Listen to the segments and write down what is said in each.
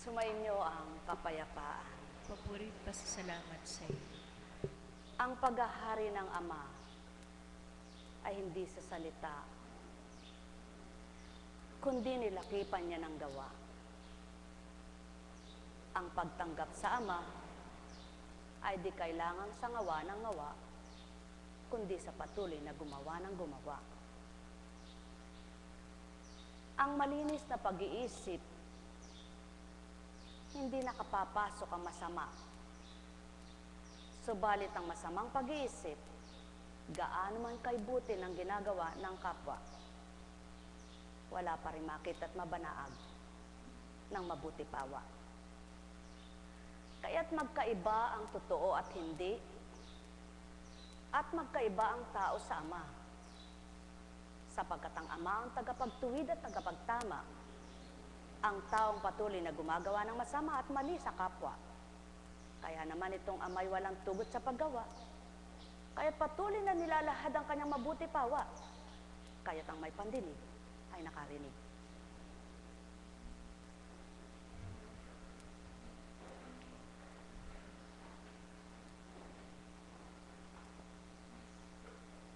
Sumainyo ang kapayapaan. Papuri at pasasalamat sa iyo. Ang paghahari ng Ama ay hindi sa salita, kundi nilakipan niya ng gawa. Ang pagtanggap sa Ama ay di kailangan sa ngawa ng ngawa, kundi sa patuloy na gumawa ng gumawa. Ang malinis na pag-iisip, hindi nakapapasok ang masama. Subalit ang masamang pag-iisip, gaano man kay buti ng ginagawa ng kapwa, wala pa rin makita at mabanaag ng mabuti pawa. Kaya't magkaiba ang totoo at hindi, at magkaiba ang tao sa Ama. Sapagkat ang Ama ang tagapagtuwid at tagapagtama, ang taong patuloy na gumagawa ng masama at mali sa kapwa. Kaya naman itong Ama'y walang tugot sa paggawa. Kaya patuloy na nilalahad ang kanyang mabuti pawa. Kaya't ang may pandinig ay nakarinig.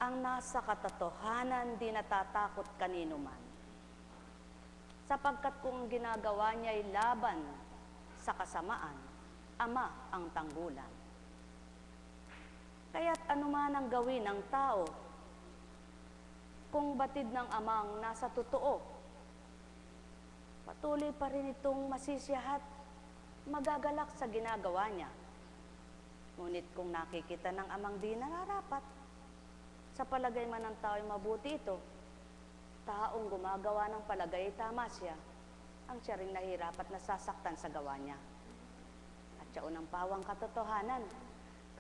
Ang nasa katotohanan di natatakot kanino man, sapagkat kung ginagawa niya ay laban sa kasamaan, Ama ang tanggulan. Kaya't anuman ang gawin ng tao, kung batid ng Ama ang nasa totoo, patuloy pa rin itong masisiyahat, magagalak sa ginagawa niya. Ngunit kung nakikita ng Amang di nararapat, sa palagay man ng tao ay mabuti ito, taong gumagawa ng palagay tama siya, ang siya ring nahirap at nasasaktan sa gawa niya. At siya unang pawang katotohanan,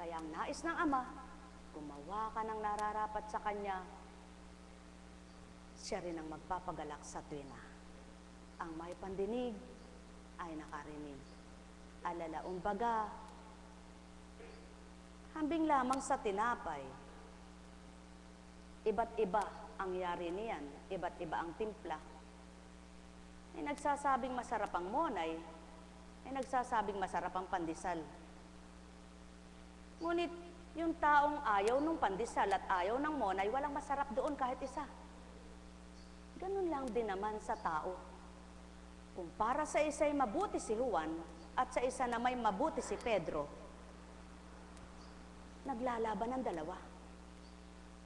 kaya ang nais ng Ama, gumawa ka ng nararapat sa Kanya, siya rin ang magpapagalak sa tuwina. Ang may pandinig ay nakarinig. Alalaong baga, hambing lamang sa tinapay, iba't iba ang yari niyan, iba't iba ang timpla. May nagsasabing masarap ang monay, may nagsasabing masarap ang pandesal. Ngunit yung taong ayaw ng pandesal at ayaw ng monay, walang masarap doon kahit isa. Ganun lang din naman sa tao. Kung para sa isa ay mabuti si Juan at sa isa na may mabuti si Pedro, naglalaban ang dalawa.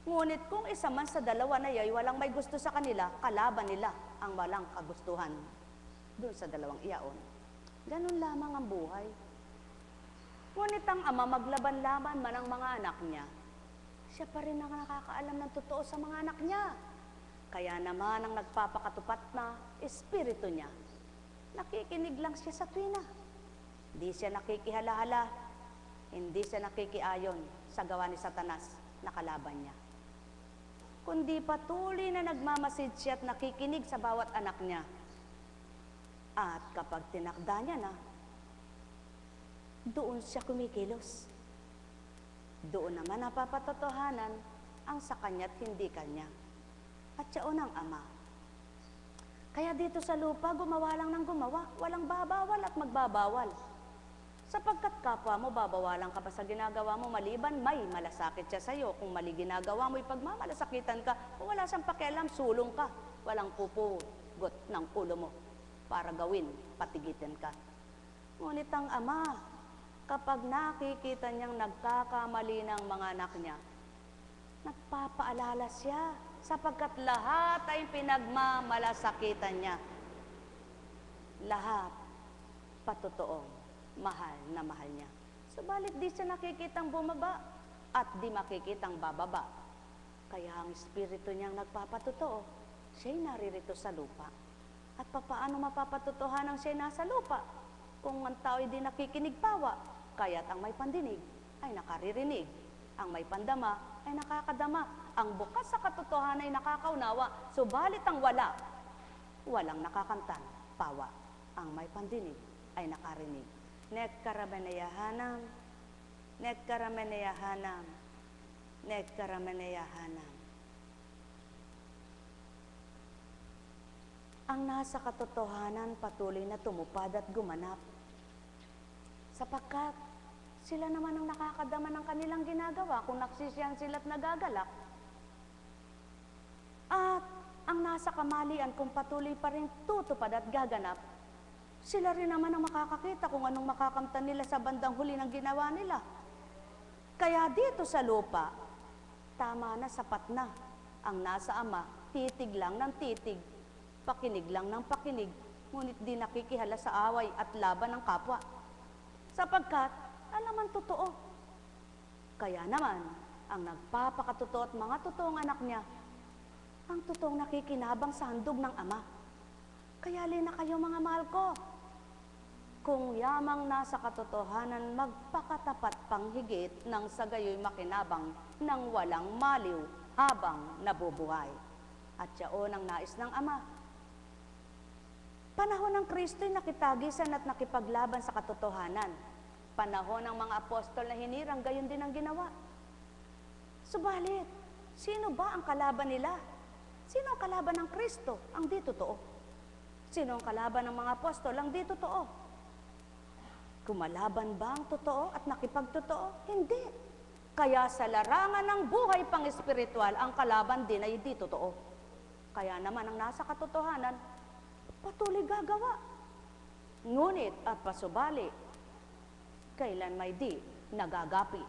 Ngunit kung isa man sa dalawa na yay walang may gusto sa kanila, kalaban nila ang walang kagustuhan doon sa dalawang iyaon. Ganun lamang ang buhay. Ngunit ang Ama, maglaban-laban man ang mga anak niya, siya pa rin ang nakakaalam ng totoo sa mga anak niya. Kaya naman ang nagpapakatupat na espiritu niya, nakikinig lang siya sa tuwina. Hindi siya nakikihala-hala, hindi siya nakikiayon sa gawa ni Satanas na kalaban niya. Kundi patuloy na nagmamasid siya at nakikinig sa bawat anak niya. At kapag tinakda niya na, doon siya kumikilos. Doon naman napapatotohanan ang sa kanya't hindi kanya. At siya unang Ama. Kaya dito sa lupa, gumawa lang ng gumawa, walang babawal at magbabawal. Sapagkat kapwa mo, babawalan ka pa sa ginagawa mo, maliban may malasakit siya sa'yo. Kung mali ginagawa mo, ipagmamalasakitan ka, kung wala siyang pakialam, sulong ka. Walang pupugot ng ulo mo para gawin, patigitin ka. Ngunit ang ama, kapag nakikita niyang nagkakamali ng mga anak niya, nagpapaalala siya sapagkat lahat ay pinagmamalasakitan niya. Lahat patotoong mahal na mahal niya. Subalit di siya nakikitang bumaba at di makikitang bababa. Kaya ang espiritu niyang nagpapatotoo, siya'y naririto sa lupa. At papaano mapapatotohanan siya'y nasa lupa? Kung ang tao'y di nakikinig pawa, kaya't ang may pandinig ay nakaririnig. Ang may pandama ay nakakadama. Ang bukas sa katotohanan ay nakakaunawa. Subalit ang walang nakakantan pawa. Ang may pandinig ay nakarinig. Nekkarameneyahanam, nekkarameneyahanam, nekkarameneyahanam. Ang nasa katotohanan patuloy na tumupad at gumanap. Sapagkat sila naman ang nakakadama ng kanilang ginagawa kung nagsisiyan sila't nagagalak. At ang nasa kamalian kung patuloy pa rin tutupad at gaganap, sila rin naman ang makakakita kung anong makakamtan nila sa bandang huli ng ginawa nila. Kaya dito sa lupa, tama na, sapat na. Ang nasa ama, titig lang ng titig, pakinig lang ng pakinig, ngunit di nakikihala sa away at laban ng kapwa. Sapagkat, alam ang totoo. Kaya naman, ang nagpapakatotoo at mga totoong anak niya, ang totoong nakikinabang sa handog ng ama. Kaya lina kayo mga mahal ko. Kung yamang nasa katotohanan, magpakatapat pang higit nang sa gayo'y makinabang ng walang maliw habang nabubuhay. At yaon ang nais ng ama. Panahon ng Kristo'y nakitagisan at nakipaglaban sa katotohanan. Panahon ng mga apostol na hinirang, gayon din ang ginawa. Subalit, sino ba ang kalaban nila? Sino ang kalaban ng Kristo? Ang di totoo. Sino ang kalaban ng mga apostol? Ang di totoo. Kumalaban ba ang totoo at nakipagtotoo? Hindi. Kaya sa larangan ng buhay pang espiritual, ang kalaban din ay di totoo. Kaya naman ang nasa katotohanan, patuloy gagawa. Ngunit at pasubali, kailan may di nagagapi.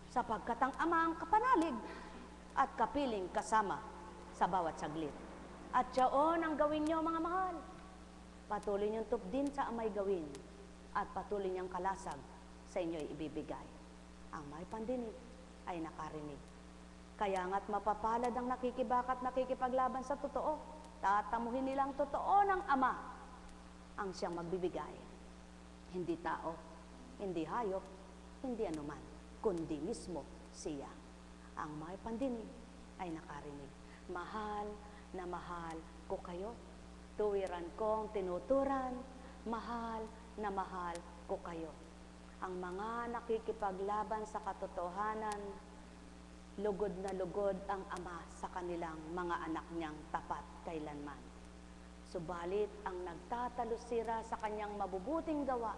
Sapagkat ang ama ang kapanalig at kapiling kasama sa bawat saglit. At yaon ang gawin niyo mga mahal. Patuloy niyong tupdin sa amay gawin at patuloy niyang kalasag sa inyo'y ibibigay. Ang may pandinig ay nakarinig. Kaya nga't mapapalad ang nakikibakat, nakikipaglaban sa totoo. Tatamuhin nilang totoo ng ama ang siyang magbibigay. Hindi tao, hindi hayop, hindi anuman, kundi mismo siya. Ang may pandinig ay nakarinig. Mahal na mahal ko kayo. Tuwiran kong tinuturan, mahal na mahal ko kayo. Ang mga nakikipaglaban sa katotohanan, lugod na lugod ang ama sa kanilang mga anak niyang tapat kailanman. Subalit ang nagtatalusira sa kanyang mabubuting gawa,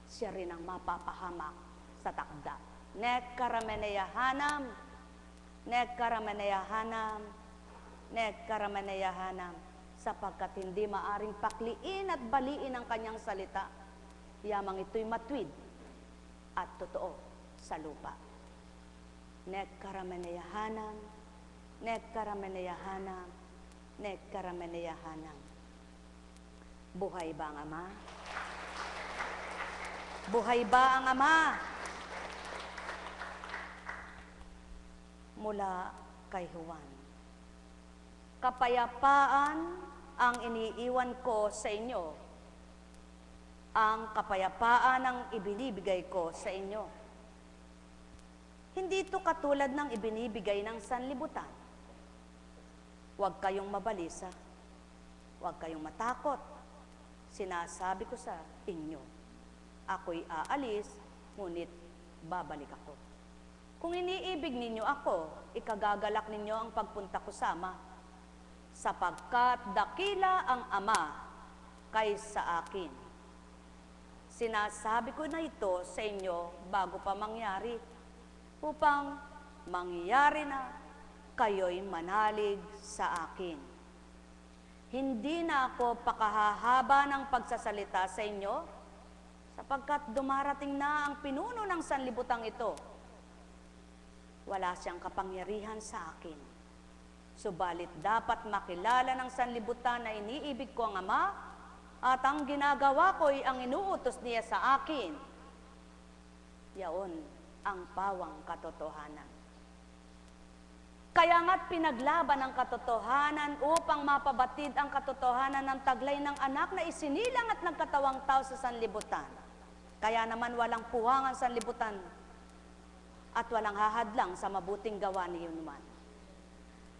siya rin ang mapapahamak sa takda. Nekkarameneyahanam, nekkarameneyahanam, nekkarameneyahanam, sapagkat hindi maaring pakliin at baliin ang kanyang salita. Yamang ito'y matwid at totoo sa lupa. Nekkarameneyahanam, nekkarameneyahanam, nekkarameneyahanam. Buhay ba ang ama? Buhay ba ang ama? Mula kay Juan. Kapayapaan ang iniiwan ko sa inyo. Ang kapayapaan ang ibinibigay ko sa inyo. Hindi ito katulad ng ibinibigay ng sanlibutan. Huwag kayong mabalisa. Huwag kayong matakot. Sinasabi ko sa inyo, ako'y aalis, ngunit babalik ako. Kung iniibig ninyo ako, ikagagalak ninyo ang pagpunta ko sa Ama, sapagkat dakila ang Ama kaysa akin. Sinasabi ko na ito sa inyo bago pa mangyari, upang mangyari na kayo'y manalig sa akin. Hindi na ako pakahahaba ng pagsasalita sa inyo, sapagkat dumarating na ang pinuno ng sanlibutang ito. Wala siyang kapangyarihan sa akin. Subalit dapat makilala ng sanlibutan na iniibig ko ang Ama at ang ginagawa ko'y ang inuutos niya sa akin. Yaon ang pawang katotohanan. Kaya nga't pinaglaban ang katotohanan upang mapabatid ang katotohanan ng taglay ng anak na isinilang at nagkatawang tao sa sanlibutan. Kaya naman walang puwangan sa sanlibutan at walang hahadlang sa mabuting gawa niyo naman.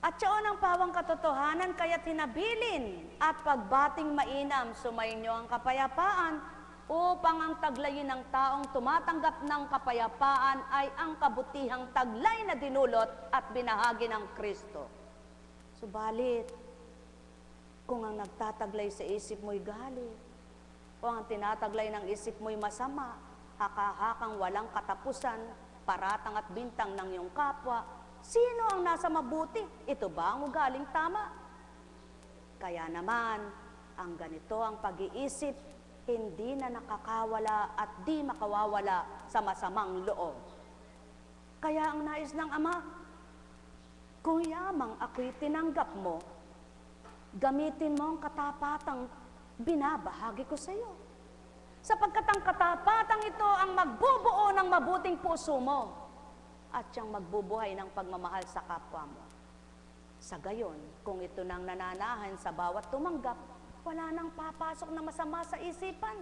At siya ang pawang katotohanan, kaya't hinabilin at pagbating mainam, sumainyo ang kapayapaan, upang ang taglayin ng taong tumatanggap ng kapayapaan ay ang kabutihang taglay na dinulot at binahagi ng Kristo. Subalit, kung ang nagtataglay sa isip mo'y galit, o ang tinataglay ng isip mo'y masama, haka-hakang walang katapusan, paratang at bintang ng iyong kapwa, sino ang nasa mabuti? Ito ba ang ugaling tama? Kaya naman, ang ganito ang pag-iisip, hindi na nakakawala at di makawawala sa masamang loob. Kaya ang nais ng Ama, kung yamang ako'y tinanggap mo, gamitin mo ang katapatang binabahagi ko sa iyo. Sapagkat ang katapatang ito ang magbubuo ng mabuting puso mo at siyang magbubuhay ng pagmamahal sa kapwa mo. Sa gayon, kung ito nang nananahan sa bawat tumanggap, wala nang papasok na masama sa isipan.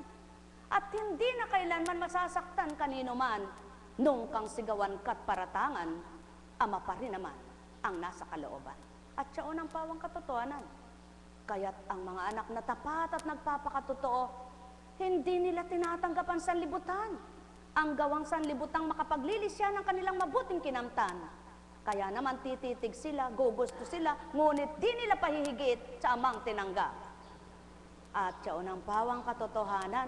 At hindi na kailanman masasaktan kanino man, nung kang sigawan ka't paratangan, Ama pa rin naman ang nasa kalooban. At siya ang pawang katotohanan. Kaya't ang mga anak na tapat at nagpapakatotoo, hindi nila tinatanggap ang sanlibutan. Ang gawang sanlibutang makapaglilisya ng kanilang mabuting kinamtan. Kaya naman tititig sila, gugusto sila, ngunit di nila pahihigit sa amang tinanggap. At siya ang pawang katotohanan,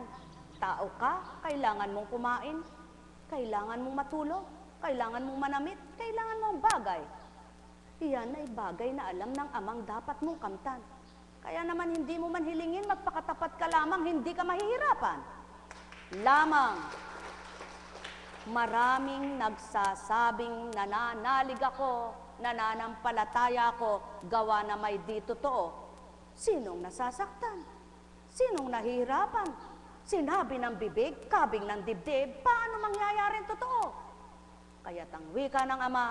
tao ka, kailangan mong kumain, kailangan mong matulog, kailangan mong manamit, kailangan mong bagay. Iyan ay bagay na alam ng amang dapat mong kamtan. Kaya naman hindi mo man hilingin, magpakatapat ka lamang, hindi ka mahihirapan. Lamang, maraming nagsasabing nananalig ako, nananampalataya ako, gawa na may di totoo. Sinong nasasaktan? Sinong nahihirapan? Sinabi ng bibig, kabing ng dibdib, paano mangyayaring totoo? Kaya't ang wika ng Ama,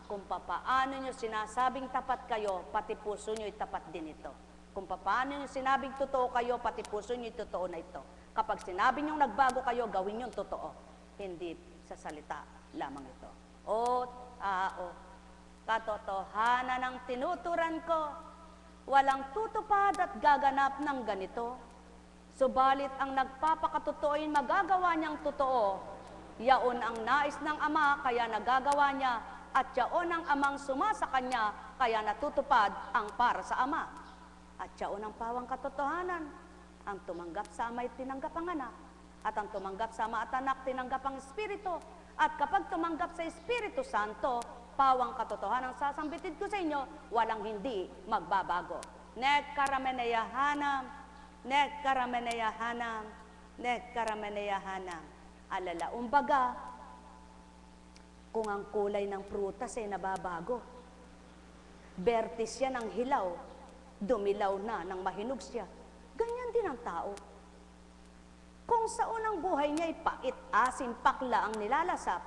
kung papaano nyo sinasabing tapat kayo, pati puso nyo'y tapat din ito. Kung papaano nyo sinabing totoo kayo, pati puso nyo'y totoo na ito. Kapag sinabi nyong nagbago kayo, gawin nyong totoo. Hindi sa salita lamang ito. O tao, katotohanan ang tinuturan ko, walang tutupad at gaganap ng ganito. Subalit ang nagpapakatotoo'y magagawa niyang totoo. Yaon ang nais ng Ama, kaya nagagawa niya, at yaon ang Amang sumasa kanya, kaya natutupad ang para sa Ama. At yaon ang pawang katotohanan, ang tumanggap sa Ama'y tinanggap ang anak, at ang tumanggap sa Ama at anak, tinanggap ang Espiritu. At kapag tumanggap sa Espiritu Santo, pawang katotohanan ang sasambitin ko sa inyo, walang hindi magbabago. Nek karameneyahanam, nek karameneyahanam, nek karameneyahanam. Alala, umbaga, kung ang kulay ng prutas ay nababago, bertis yan ang hilaw, dumilaw na nang mahinog siya. Ganyan din ang tao. Kung sa unang buhay niya ay pait, asim, pakla ang nilalasap,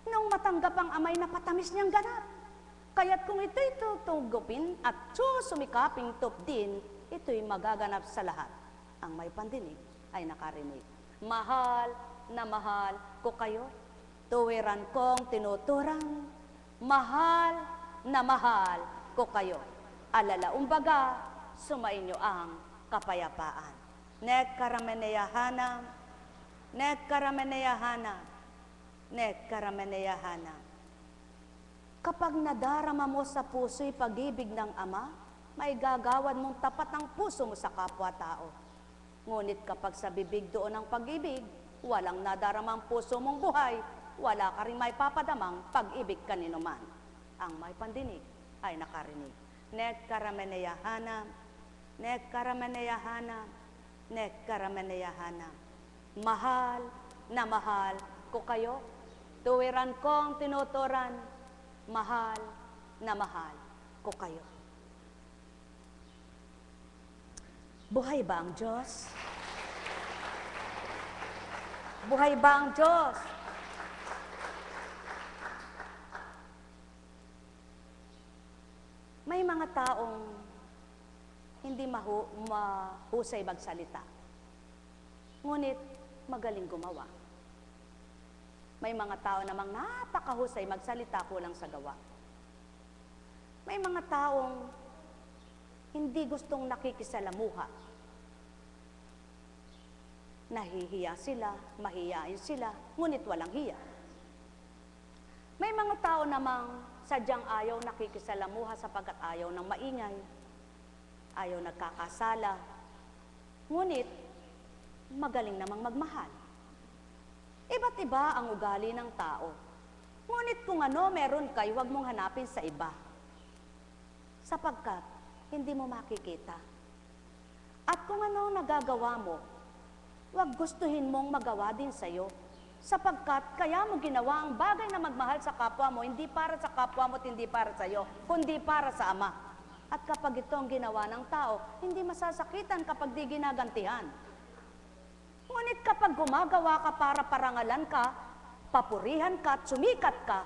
nung matanggap ang amay na patamis niyang ganap. Kaya't kung ito'y tutugupin at susumikaping tupdin, ito'y magaganap sa lahat. Ang may pandinig ay nakarinig. Mahal na mahal ko kayo, tuwiran kong tinuturang, mahal na mahal ko kayo. Alala, umbaga, sumainyo ang kapayapaan. Nek karameneyahanam, nek karameneyahanam, nek karameneyahanam. Kapag nadarama mo sa puso'y pag-ibig ng Ama, may gagawan mong tapat ang puso mo sa kapwa-tao. Ngunit kapag sa bibig doon ang pag-ibig, walang nadaramang puso mong buhay, wala ka rin may papadamang pag-ibig kanino man. Ang may pandinig ay nakarinig. Nek karameneyahanam, nek karameneyahanam, nek karameneyahanam. Mahal na mahal ko kayo. Tuwiran kong tinuturan, mahal na mahal ko kayo. Buhay ba ang Diyos? Buhay ba ang Diyos? May mga taong hindi mahusay magsalita, ngunit magaling gumawa. May mga tao namang napakahusay magsalita, kulang sa gawa. May mga taong hindi gustong nakikisalamuha. Nahihiya sila, mahiyain sila, ngunit walang hiya. May mga tao namang sadyang ayaw nakikisalamuha sapagkat ayaw ng maingay, ayaw nagkakasala, ngunit magaling namang magmahal. Iba't iba ang ugali ng tao. Ngunit kung ano meron kayo, huwag mong hanapin sa iba. Sapagkat hindi mo makikita. At kung ano nagagawa mo, huwag gustuhin mong magawa din sa'yo. Sapagkat kaya mo ginawa ang bagay na magmahal sa kapwa mo, hindi para sa kapwa mo at hindi para sa'yo, kundi para sa Ama. At kapag ito ang ginawa ng tao, hindi masasakitan kapag di ginagantihan. Ngunit kapag gumagawa ka para parangalan ka, papurihan ka at sumikat ka,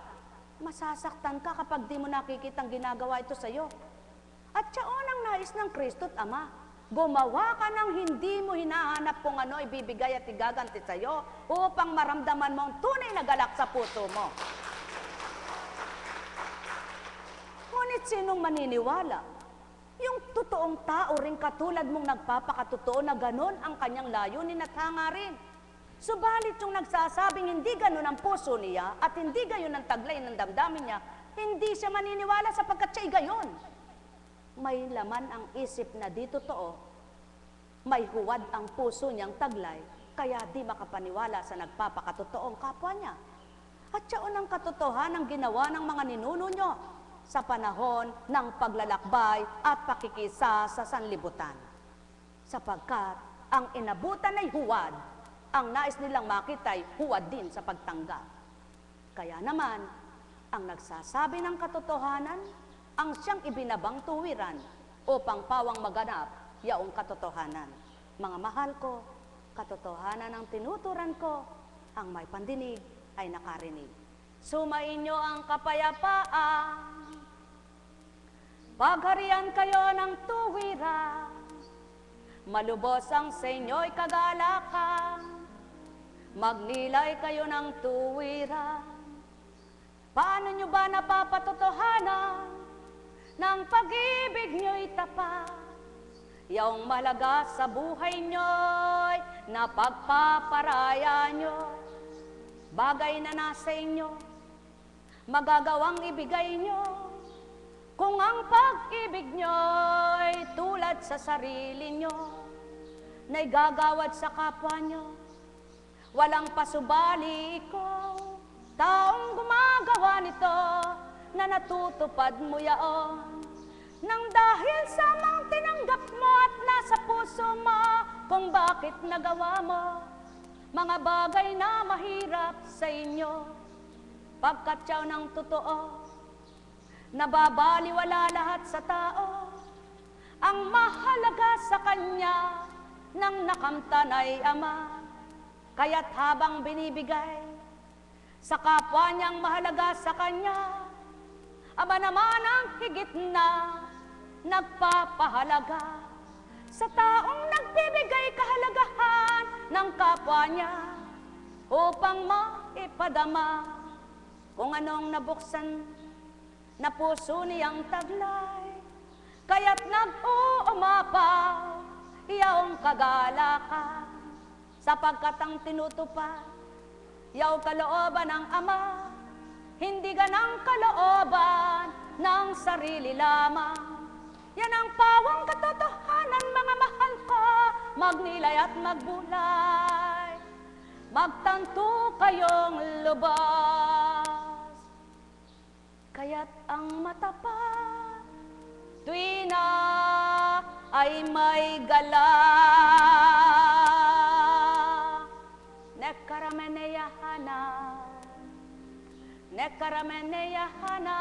masasaktan ka kapag di mo nakikitang ginagawa ito sa'yo. At siyaon ang nais ng Kristo at Ama. Gumawa ka ng hindi mo hinahanap kung ano ibibigay at igaganti sa'yo upang maramdaman mo ang tunay na galak sa puso mo. Ngunit sinong maniniwala? Yung totoong tao rin katulad mong nagpapakatotoo na ganon ang kanyang layunin at hangarin. Subalit yung nagsasabing hindi ganon ang puso niya at hindi gayon ang taglay ng damdamin niya, hindi siya maniniwala sapagkat siya'y gayon. May laman ang isip na di totoo, may huwad ang puso niyang taglay, kaya di makapaniwala sa nagpapakatotoong kapwa niya. At siyaon ang katotohanan ang ginawa ng mga ninuno niyo sa panahon ng paglalakbay at pakikisa sa sanlibutan. Sapagkat ang inabutan ay huwad, ang nais nilang makita ay huwad din sa pagtanggap. Kaya naman, ang nagsasabi ng katotohanan, ang siyang ibinabang tuwiran upang pawang maganap yaong katotohanan. Mga mahal ko, katotohanan ang tinuturan ko, ang may pandinig ay nakarinig. Sumainyo ang kapayapaan, pagharian kayo ng tuwiran, malubos ang sa inyo'y kagalakan, magnilay kayo ng tuwiran. Paano nyo ba napapatotohanan ng pag-ibig nyo'y tapat? Yaong malaga sa buhay nyo'y napagpaparaya nyo, bagay na nasa inyo, magagawang ibigay nyo. Kung ang pag-ibig nyo'y tulad sa sarili nyo, na'y gagawad sa kapwa nyo, walang pasubali ikaw, taong gumagawa nito, na natutupad mo yaon. Nang dahil sa mga tinanggap mo at nasa puso mo, kung bakit nagawa mo, mga bagay na mahirap sa inyo, pagkat siyaw ng totoo, nababaliwala lahat sa tao, ang mahalaga sa kanya, nang nakamtan ay Ama, kaya't habang binibigay, sa kapwa niyang mahalaga sa kanya, Aba naman ang higit na nagpapahalaga sa taong nagbibigay kahalagahan ng kapwa niya upang maipadama kung anong nabuksan na puso niyang taglay. Kaya't nag-uumapaw iyong kagalakan sapagkat ang tinutupad yaw kalooban ng Ama, hindi ganang kalooban ng sarili lamang. Yan ang pawang katotohanan, mga mahal ko, magnilay at magbulay, magtanto kayong lubas. Kaya't ang matapat, tuwi na ay may galak, Nekarameneyahana, Nekarameneyahana,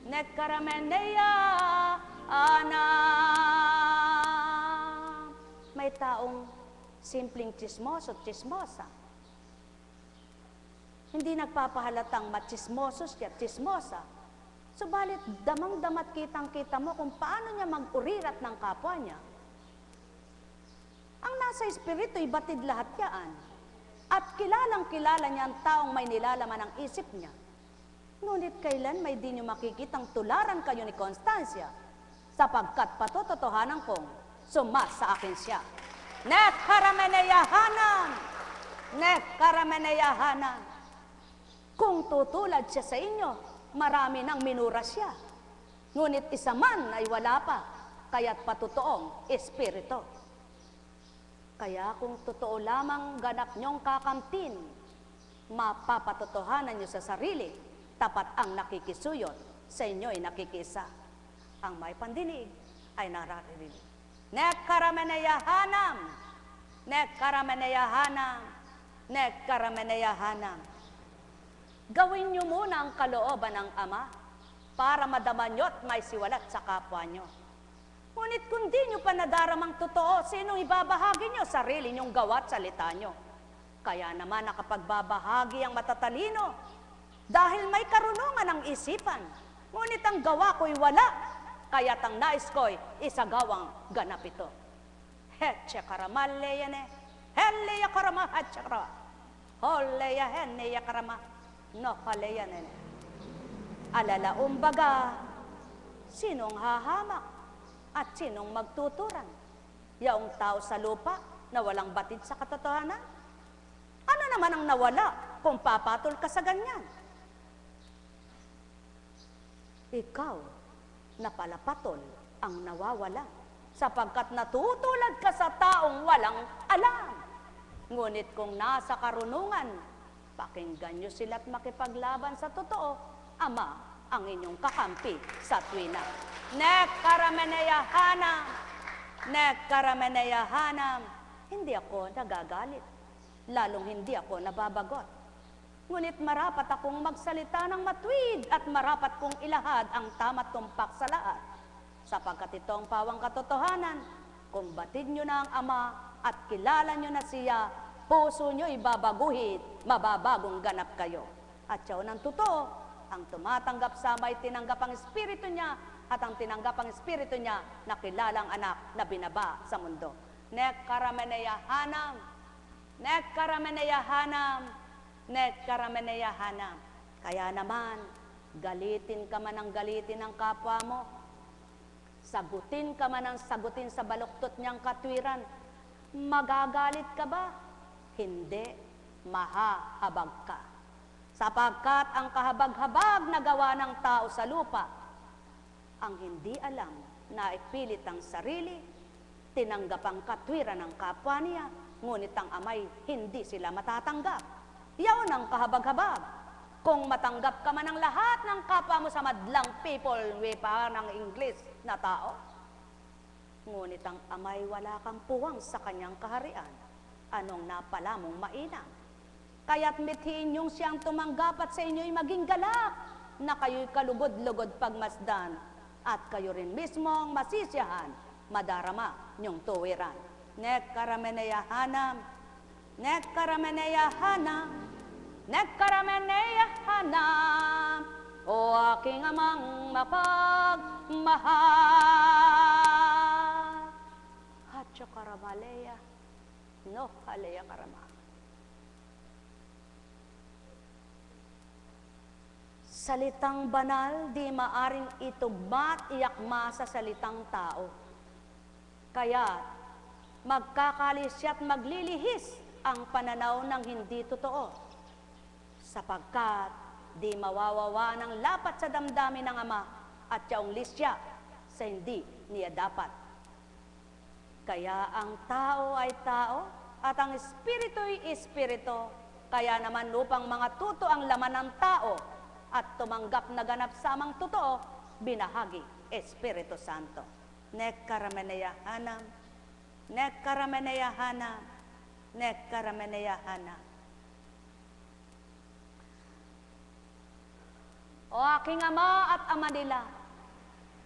Nekarameneyahana. May taong simpleng tsismoso, tsismosa. Hindi nagpapahalatang matsismosos at tsismosa. Subalit, damang-damat kitang-kita mo kung paano niya mag-urirat ng kapwa niya. Ang nasa espiritu'y batid lahat yan. At kilalang-kilala niya ang taong may nilalaman ng isip niya. Ngunit kailan may di niyo makikitang tularan kayo ni Constancia, sapagkat patototohanan kong sumas sa akin siya. Nekarameneyahanan! Nekarameneyahanan! Kung tutulad siya sa inyo, marami nang minura siya. Ngunit isa man ay wala pa, kaya't patutoong espiritu. Kaya kung totoo lamang ganap niyong kakamtin, mapapatotohanan niyo sa sarili, tapat ang nakikisuyot, sa inyo'y nakikisa. Ang may pandinig ay naririnig. Nekarameneyahanam! Nekarameneyahanam! Nekarameneyahanam! Gawin niyo muna ang kalooban ng Ama para madama niyo't may siwalat sa kapwa niyo. Ngunit kung di niyo pa nadaramang totoo, sinong ibabahagi niyo? Sarili niyong gawa't salita niyo. Kaya naman nakapagbabahagi ang matatalino dahil may karunungan ng isipan. Ngunit ang gawa ko'y wala, kaya't ang nais ko'y isagawang ganap ito. Hetche karamaleyane, helleya karama, hetche karama, holleya henneya karama, no haleyanen. Alala umbaga, sinong hahamak at sinong magtuturan? Yaong tao sa lupa na walang batid sa katotohanan? Ano naman ang nawala kung papatol ka sa ganyan? Ikaw na palapatol ang nawawala sapagkat natutulad ka sa taong walang alam. Ngunit kung nasa karunungan, pakinggan nyo sila't makipaglaban sa totoo, Ama ang inyong kakampi sa tuwina. Nekarameneyahanam! Nekarameneyahanam! Hindi ako nagagalit, lalong hindi ako nababagot. Ngunit marapat akong magsalita ng matuwid at marapat kong ilahad ang tama't tumpak sa lahat. Sapagkat ito ang pawang katotohanan, kung batid nyo na ang Ama at kilala nyo na siya, puso nyo ibabaguhin, mababagong ganap kayo. At siya ng totoo, ang tumatanggap sa may tinanggap ang espiritu niya at ang tinanggap ang espiritu niya na kilalang anak na binaba sa mundo. Nekarameneyahanam! Nekarameneyahanam! Nekarameneyahanam! Kaya naman, galitin ka man ang galitin ng kapwa mo, sagutin ka man ang sagutin sa baluktot niyang katwiran, magagalit ka ba? Hindi, mahahabag ka. Sapagkat ang kahabag-habag na gawa ng tao sa lupa, ang hindi alam na ipilit ang sarili, tinanggap ang katwiran ng kapwa niya, ngunit ang Amay hindi sila matatanggap. Yaon ang kahabag-habag. Kung matanggap ka man ang lahat ng kapwa mo sa madlang people, pa ng English na tao, ngunit ang Amay wala kang puwang sa kanyang kaharian, anong napala mong mainam? Kaya't mithiin niyong siyang tumanggap at sa inyo'y maging galak na kayo'y kalugod-lugod pagmasdan at kayo rin mismong masisiyahan, madarama niyong tuwiran. Nekarameneyahanam! Nekarameneyahanam! Nekarameneyahanam! O aking Amang mapagmahal! Hatcho karamaleya, no haleya karama. Salitang banal, di maaring itugma at iyakma sa salitang tao. Kaya, magkakalisya at maglilihis ang pananaw ng hindi totoo. Sapagkat, di mawawawa ng lapat sa damdamin ng Ama at yaong lisya sa hindi niya dapat. Kaya ang tao ay tao at ang espiritu'y espiritu. Kaya naman upang mga tuto ang laman ng tao, at tumanggap na ganap samang totoo, binahagi Espiritu Santo. Nekarameneyahanam, nekarameneyahanam, Nekkarameneyahana. O aking ama at ama nila,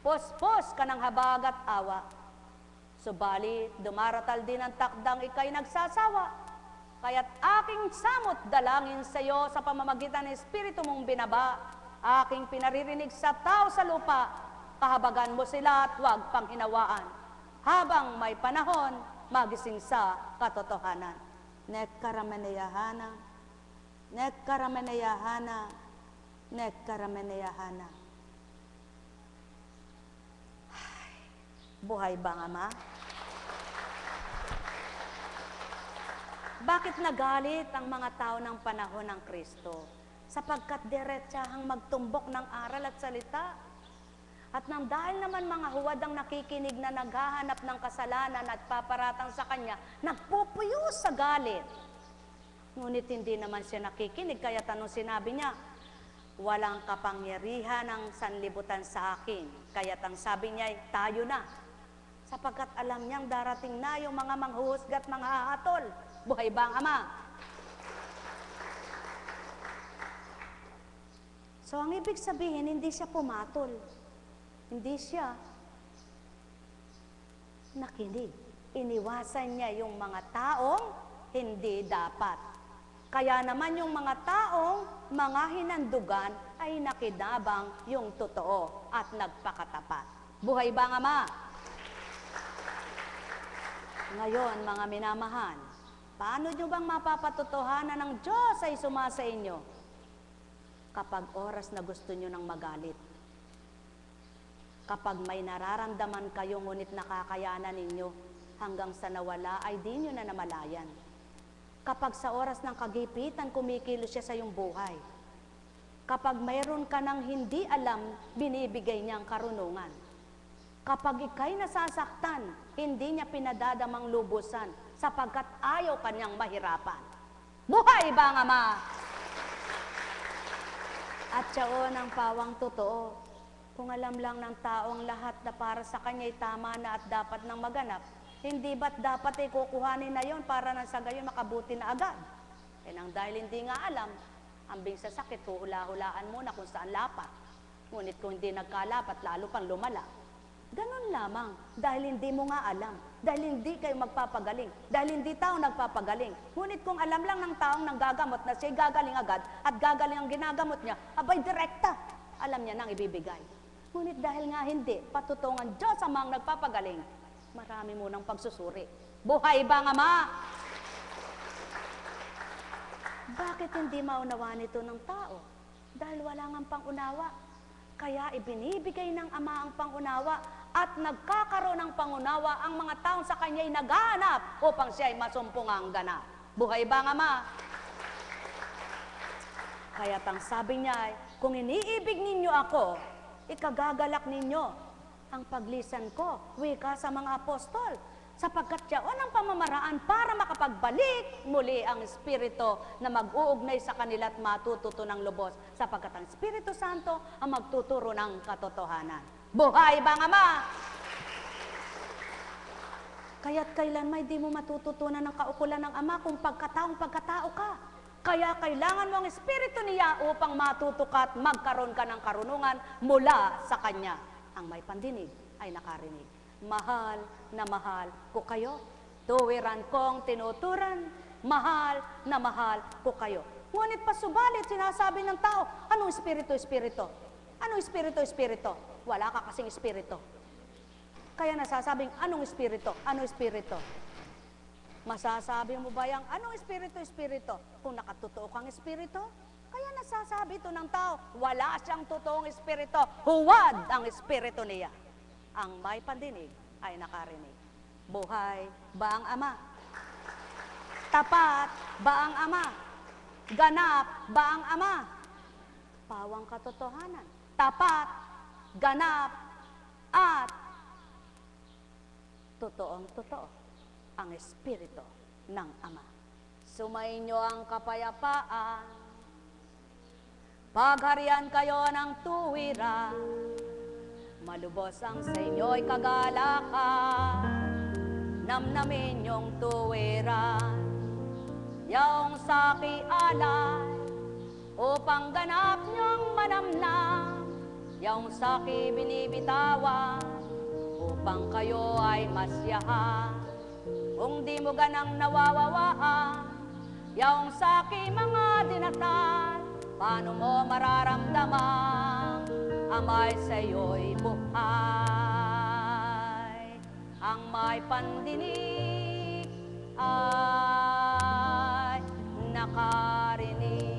pospos ka ng habag at awa. Subalit, dumaratal din ang takdang ikay nagsasawa. Kaya't aking samot dalangin sa iyo sa pamamagitan ng Espiritu mong binaba, aking pinaririnig sa tao sa lupa, kahabagan mo sila at huwag panghinawaan. Habang may panahon, magising sa katotohanan. Nekkarameneyahana, nekkarameneyahana, nekkarameneyahana. Buhay bang Ama? Bakit nagalit ang mga tao ng panahon ng Kristo? Sapagkat diretsahang magtumbok ng aral at salita. At nang dahil naman mga huwad ang nakikinig na naghahanap ng kasalanan at paparatang sa Kanya, nagpupuyo sa galit. Ngunit hindi naman siya nakikinig, kaya tanong sinabi niya, walang kapangyarihan ang sanlibutan sa akin. Kaya't ang sabi niya, tayo na. Sapagkat alam niyang darating na yung mga manghuhusga at mga hahatol. Buhay ba ang Ama? So ang ibig sabihin, hindi siya pumatol. Hindi siya nakinig. Iniwasan niya yung mga taong hindi dapat. Kaya naman yung mga taong mga hinandugan ay nakinabang yung totoo at nagpakatapat. Buhay ba ang Ama? Ngayon, mga minamahal, paano nyo bang mapapatotohanan ng Diyos ay sumasa inyo? Kapag oras na gusto nyo nang magalit. Kapag may nararamdaman kayo ngunit nakakayanan ninyo, hanggang sa nawala ay di nyo na namalayan. Kapag sa oras ng kagipitan, kumikilos siya sa iyong buhay. Kapag mayroon ka ng hindi alam, binibigay niyang karunungan. Kapag ikay nasasaktan, hindi niya pinadadamang lubusan sapagkat ayaw kanyang mahirapan. Buhay ba ang Ama? At siyaon ang pawang totoo. Kung alam lang ng taong lahat na para sa kanya'y tama na at dapat nang maganap, hindi ba't dapat ay kukuhanin na yon para nang sa gayon makabuti na agad? Eh nang dahil hindi nga alam, ambing sa sakit, huhula-hulaan muna kung saan lapat. Ngunit kung hindi nagkalapat, lalo pang lumala. Ganon lamang, dahil hindi mo nga alam, dahil hindi kayo magpapagaling, dahil hindi tao nagpapagaling. Ngunit kung alam lang ng taong nanggagamot na siya'y gagaling agad at gagaling ang ginagamot niya, abay direkta, alam niya nang ibibigay. Ngunit dahil nga hindi, patutungan Diyos ang mga nagpapagaling, marami mo ng pagsusuri. Buhay ba ang Ama? Bakit hindi maunawaan ito ng tao? Dahil wala ngang pangunawa. Kaya ibinibigay ng Ama ang pangunawa at nagkakaroon ng pangunawa ang mga taong sa Kanya'y naghahanap upang siya'y masumpungang ganap. Buhay ba ang Ama? Kaya't ang sabi niya ay, kung iniibig ninyo ako, ikagagalak ninyo ang paglisan ko, wika sa mga apostol, sapagkat yaon ang pamamaraan para makapagbalik muli ang Espiritu na mag-uugnay sa kanila at matututo ng lubos, sapagkat ang Espiritu Santo ang magtuturo ng katotohanan. Buhay ba ang Ama? Kaya't kailanman di mo matututunan ng kaukulan ng Ama kung pagkatao ka. Kaya kailangan mo ang Espiritu niya upang matuto ka at magkaroon ka ng karunungan mula sa Kanya. Ang may pandinig ay nakarinig. Mahal na mahal ko kayo. Tuwiran kong tinuturan, mahal na mahal ko kayo. Ngunit pasubalit, sinasabi ng tao, anong espiritu, espiritu? Anong espiritu, espiritu? Wala ka kasing espiritu. Kaya nasasabing, anong espiritu? Anong espiritu? Masasabi mo ba yung anong espiritu, espiritu? Kung nakatotoo kang espiritu, kaya nasasabi ito ng tao, wala siyang totoong espiritu, huwad ang espiritu niya. Ang may pandinig ay nakarinig. Buhay ba ang Ama? Tapat ba ang Ama? Ganap ba ang Ama? Pawang katotohanan. Tapat, ganap, at totoong totoo ang espiritu ng Ama. Sumainyo ang kapayapaan, pagharian kayo ng tuwiran, malubos ang sa inyo'y kagalakan, namnamin yung tuwiran, yaong saki alay, upang ganap niyang manamnam, yaong saki binibitawan, upang kayo ay masyahan. Kung di mo ganang nawawawaan, yaong saki mga dinatan, paano mo mararamdaman, amay sa'yo'y buhay. Ang may pandinig ay nakarinig.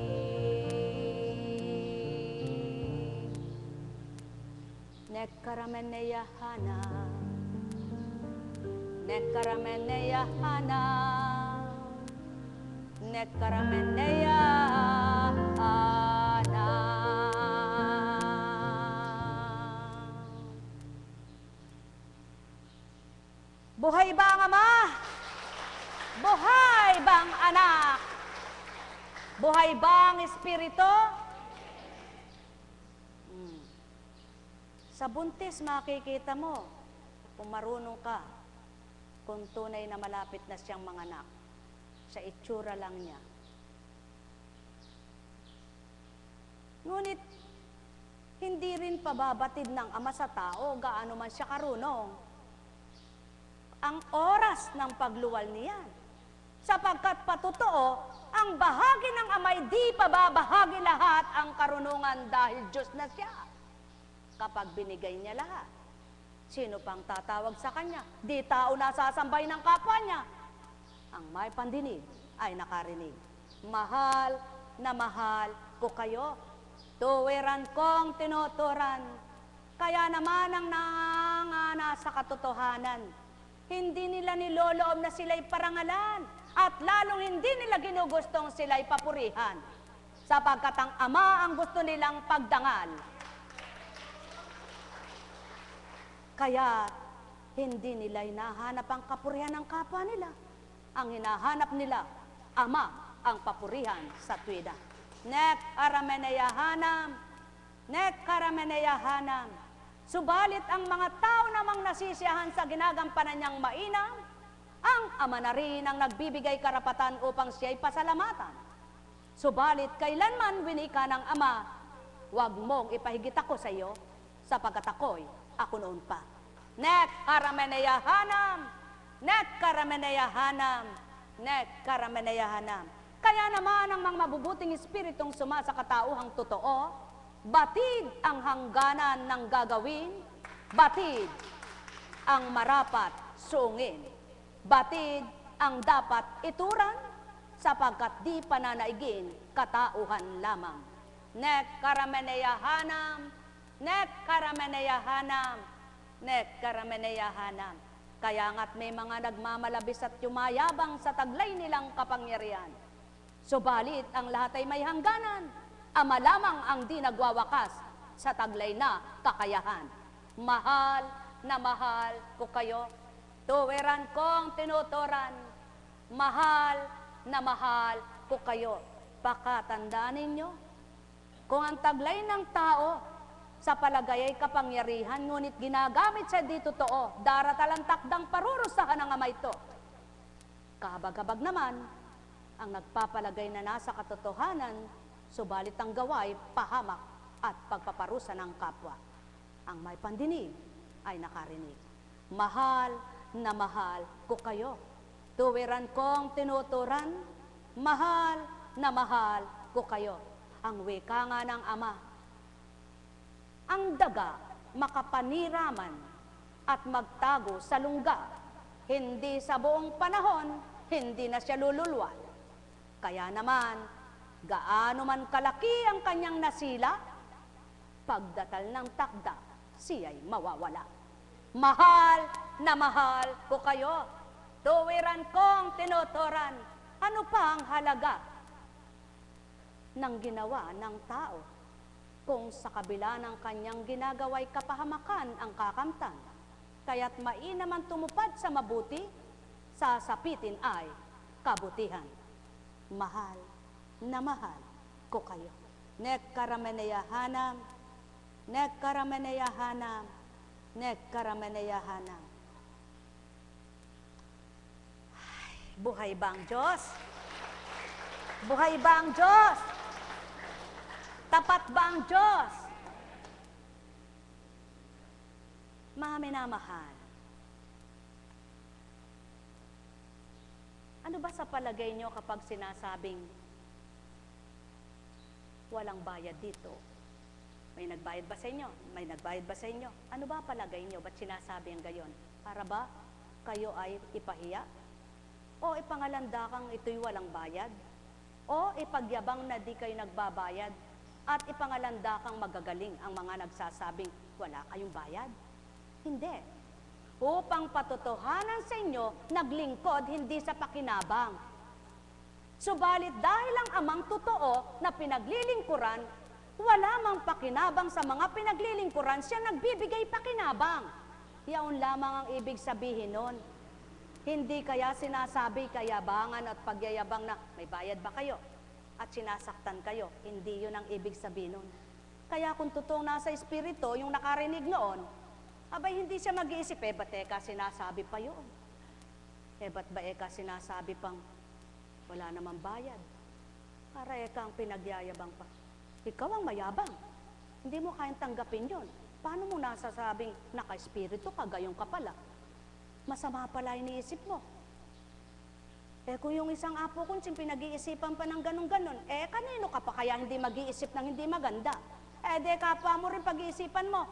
Nekkarameneyahana, nekkarameneyahana, nekkarameneyahana. Buhay ba ang Ama? Buhay ba ang Anak? Buhay ba ang Espiritu? Sa buntis makikita mo, kung marunong ka, kung tunay na malapit na siyang manganak, sa itsura lang niya. Ngunit, hindi rin pababatid ng Ama sa tao, gaano man siya karunong, ang oras ng pagluwal niyan. Sapagkat patotoo, ang bahagi ng Ama'y di pababahagi lahat ang karunungan dahil Diyos na siya. Kapag binigay niya lahat, sino pang tatawag sa kanya? Di tao nasasambay ng kapwa niya. Ang may pandinig ay nakarinig. Mahal na mahal ko kayo. Tuwiran kong tinuturan. Kaya naman ang nangangana sa katotohanan, hindi nila niloloob na sila'y parangalan at lalong hindi nila ginugustong sila'y papurihan sapagkat ang Ama ang gusto nilang pagdangal. Kaya hindi nila hinahanap ang kapurihan ng kapwa nila. Ang hinahanap nila, Ama ang papurihan sa tuwida. Nekkarameneyahanam, nekkarameneyahanam. Subalit ang mga tao namang nasisiyahan sa ginagampanan niyang mainam, ang Ama na rin ang nagbibigay karapatan upang siya'y pasalamatan. Subalit kailanman winika ng Ama, huwag mong ipahigit ako sa iyo, sapagkat ako noon pa. Nekkarameneyahanam, nekkarameneyahanam, nekkarameneyahanam. Kaya naman ang mga mabubuting espiritong suma sa katauhang totoo, batid ang hangganan ng gagawin, batid ang marapat sungin, batid ang dapat ituran, sapagkat di pananaigin katauhan lamang. Nekkarameneyahanam, nekkarameneyahanam, nekkarameneyahanam. Kaya nga't may mga nagmamalabis at yumayabang sa taglay nilang kapangyarihan. Subalit ang lahat ay may hangganan. Ama lamang ang di nagwawakas sa taglay na kakayahan. Mahal na mahal ko kayo, tuwiran kong tinuturan. Mahal na mahal ko kayo. Pakatandaan ninyo, kung ang taglay ng tao sa palagay ay kapangyarihan, ngunit ginagamit sa di totoo, daratalang takdang parurusahan ng Ama ito. Kahabag-habag naman, ang nagpapalagay na nasa katotohanan, subalit ang gawa'y pahamak at pagpaparusa ng kapwa. Ang may pandinig ay nakarinig. Mahal na mahal ko kayo. Tuwiran kong tinuturan. Mahal na mahal ko kayo. Ang wika nga ng Ama. Ang daga makapaniraman at magtago sa lungga. Hindi sa buong panahon, hindi na siya lululwal. Kaya naman, gaano man kalaki ang kanyang nasila, pagdatal ng takda, siya'y mawawala. Mahal na mahal ko kayo. Tuwiran kong tinuturan. Ano pa ang halaga ng ginawa ng tao kung sa kabila ng kanyang ginagawa'y kapahamakan ang kakamtan? Kaya't mainam ang tumupad sa mabuti, sasapitin ay kabutihan. Mahal na mahal ko kayo. Nekkarameneyahanam, nekkarameneyahanam, nekkarameneyahanam. Buhay ba ang Diyos? Buhay ba ang Diyos? Tapat ba ang Diyos? Mga minamahal, ano ba sa palagay nyo kapag sinasabing walang bayad dito? May nagbayad ba sa inyo? May nagbayad ba sa inyo? Ano ba palagay nyo? Ba't sinasabi ang gayon? Para ba kayo ay ipahiya? O ipangalanda kang ito'y walang bayad? O ipagyabang na di kayo nagbabayad? At ipangalanda kang magagaling ang mga nagsasabing wala kayong bayad? Hindi. Upang patotohanan sa inyo, naglingkod hindi sa pakinabang. Subalit dahil ang amang totoo na pinaglilingkuran, wala mang pakinabang sa mga pinaglilingkuran, siya nagbibigay pakinabang. Yaon lamang ang ibig sabihin nun. Hindi kaya sinasabi kayabangan at pagyayabang na may bayad ba kayo? At sinasaktan kayo. Hindi yun ang ibig sabihin nun. Kaya kung totoong nasa espiritu, yung nakarinig noon, abay hindi siya mag-iisip, ba't eka sinasabi pa yun? Ba't ba eka sinasabi pang wala namang bayad? Para eka ang pinagyayabang pa. Ikaw ang mayabang. Hindi mo kayang tanggapin yun. Paano mo nasasabing naka-espiritu ka, gayon ka pala? Masama pala iniisip mo. Kung yung isang apo kong pinag-iisipan pa ng ganun-ganon, kanino ka pa kaya hindi mag-iisip ng hindi maganda? De kapwa mo rin pag-iisipan mo.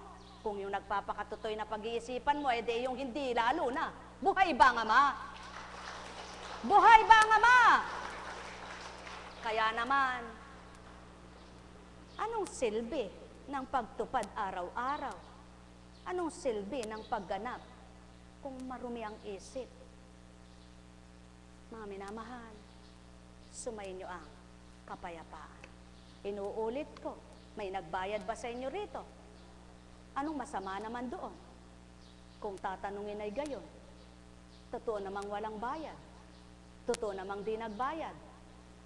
Kung yung nagpapakatutoy na pag-iisipan mo, de yung hindi lalo na. Buhay ba ang Ama? Buhay ba ang Ama? Kaya naman, anong silbi ng pagtupad araw-araw? Anong silbi ng pagganap kung marumi ang isip? Mga minamahal, sumayin niyo ang kapayapaan. Inuulit ko, may nagbayad ba sa inyo rito? Anong masama naman doon? Kung tatanungin ay gayon, totoo namang walang bayad. Totoo namang di nagbayad.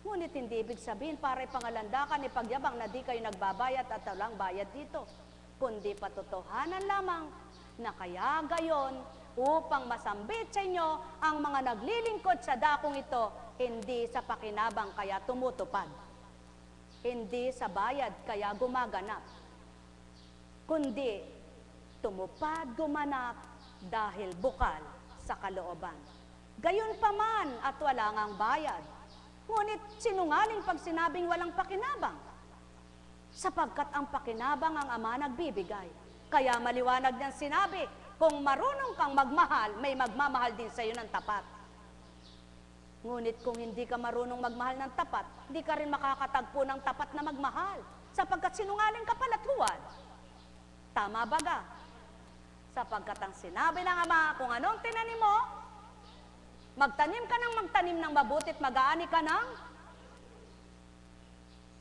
Ngunit hindi ibig sabihin para ipangalandakan, ipagyabang na di kayo nagbabayad at walang bayad dito. Kundi patotohanan lamang na kaya gayon upang masambit sa inyo ang mga naglilingkod sa dakong ito, hindi sa pakinabang kaya tumutupad. Hindi sa bayad kaya gumaganap. Kundi tumupad, gumanap dahil bukal sa kalooban. Gayon pa man at wala ngang bayad. Ngunit sinungaling pag sinabing walang pakinabang. Sapagkat ang pakinabang ang Ama nagbibigay. Kaya maliwanag niyang sinabi, kung marunong kang magmahal, may magmamahal din sa iyo ng tapat. Ngunit kung hindi ka marunong magmahal ng tapat, hindi ka rin makakatagpo ng tapat na magmahal. Sapagkat sinungaling ka pala't huwad. Tama baga? Sapagkat ang sinabi ng Ama, kung anong tinanim mo, magtanim ka ng magtanim ng mabuti at mag-aani ka ng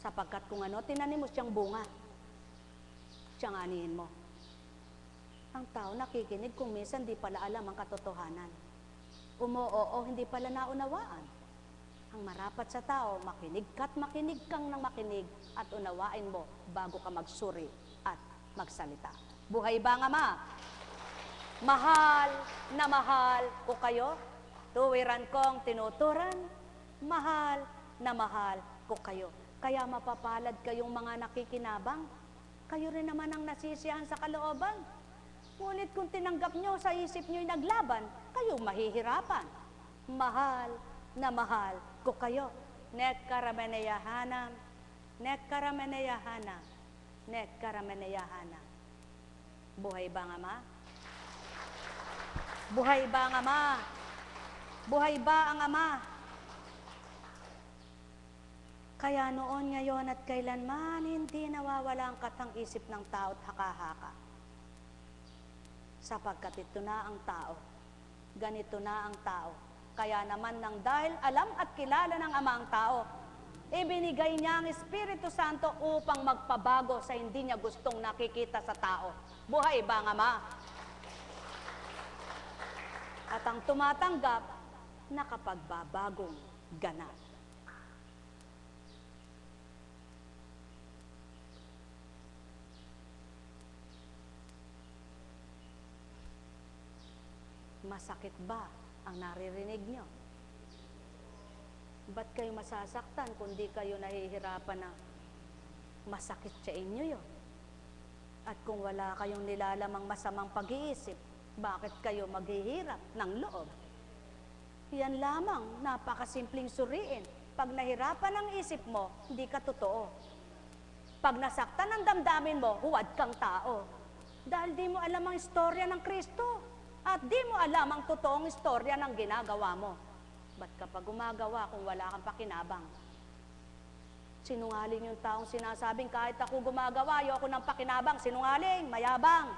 sapagkat kung ano tinanim mo siyang bunga, siyang anihin mo. Ang tao nakikinig kung minsan di pala alam ang katotohanan. Umoo, hindi pala naunawaan. Ang marapat sa tao, makinig ka't makinig kang nang makinig at unawain mo bago ka magsuri at magsalita. Buhay ba ang Ama? Mahal na mahal ko kayo. Tuwiran kong tinuturan, mahal na mahal ko kayo. Kaya mapapalad kayong mga nakikinabang. Kayo rin naman ang nasisiyahan sa kalooban. Ngunit kung tinanggap nyo sa isip nyo'y naglaban, kayo mahihirapan. Mahal na mahal ko kayo. Nek karameneyahanam, nek karameneyahanam, nek karameneyahanam. Buhay ba ang Ama? Buhay ba ang Ama? Buhay ba ang Ama? Kaya noon, ngayon at kailanman, hindi nawawala ang katang-isip ng tao at haka-haka. Sapagkat ito na ang tao. Ganito na ang tao. Kaya naman nang dahil alam at kilala ng Ama ang tao, ibinigay niya ang Espiritu Santo upang magpabago sa hindi niya gustong nakikita sa tao. Buhay ba ang Ama? At ang tumatanggap, nakapagbabagong ganap. Masakit ba ang naririnig nyo? Ba't kayo masasaktan kung di kayo nahihirapan na masakit sa inyo yun? At kung wala kayong nilalamang masamang pag-iisip, bakit kayo maghihirap ng loob? Yan lamang, napakasimpleng suriin. Pag nahirapan ang isip mo, hindi ka totoo. Pag nasaktan ang damdamin mo, huwad kang tao. Dahil di mo alam ang istorya ng Kristo. At di mo alam ang totoong istorya ng ginagawa mo. Ba't ka pa gumagawa kung wala kang pakinabang? Sinungaling yung taong sinasabing kahit ako gumagawa, ayoko ng pakinabang. Sinungaling, mayabang.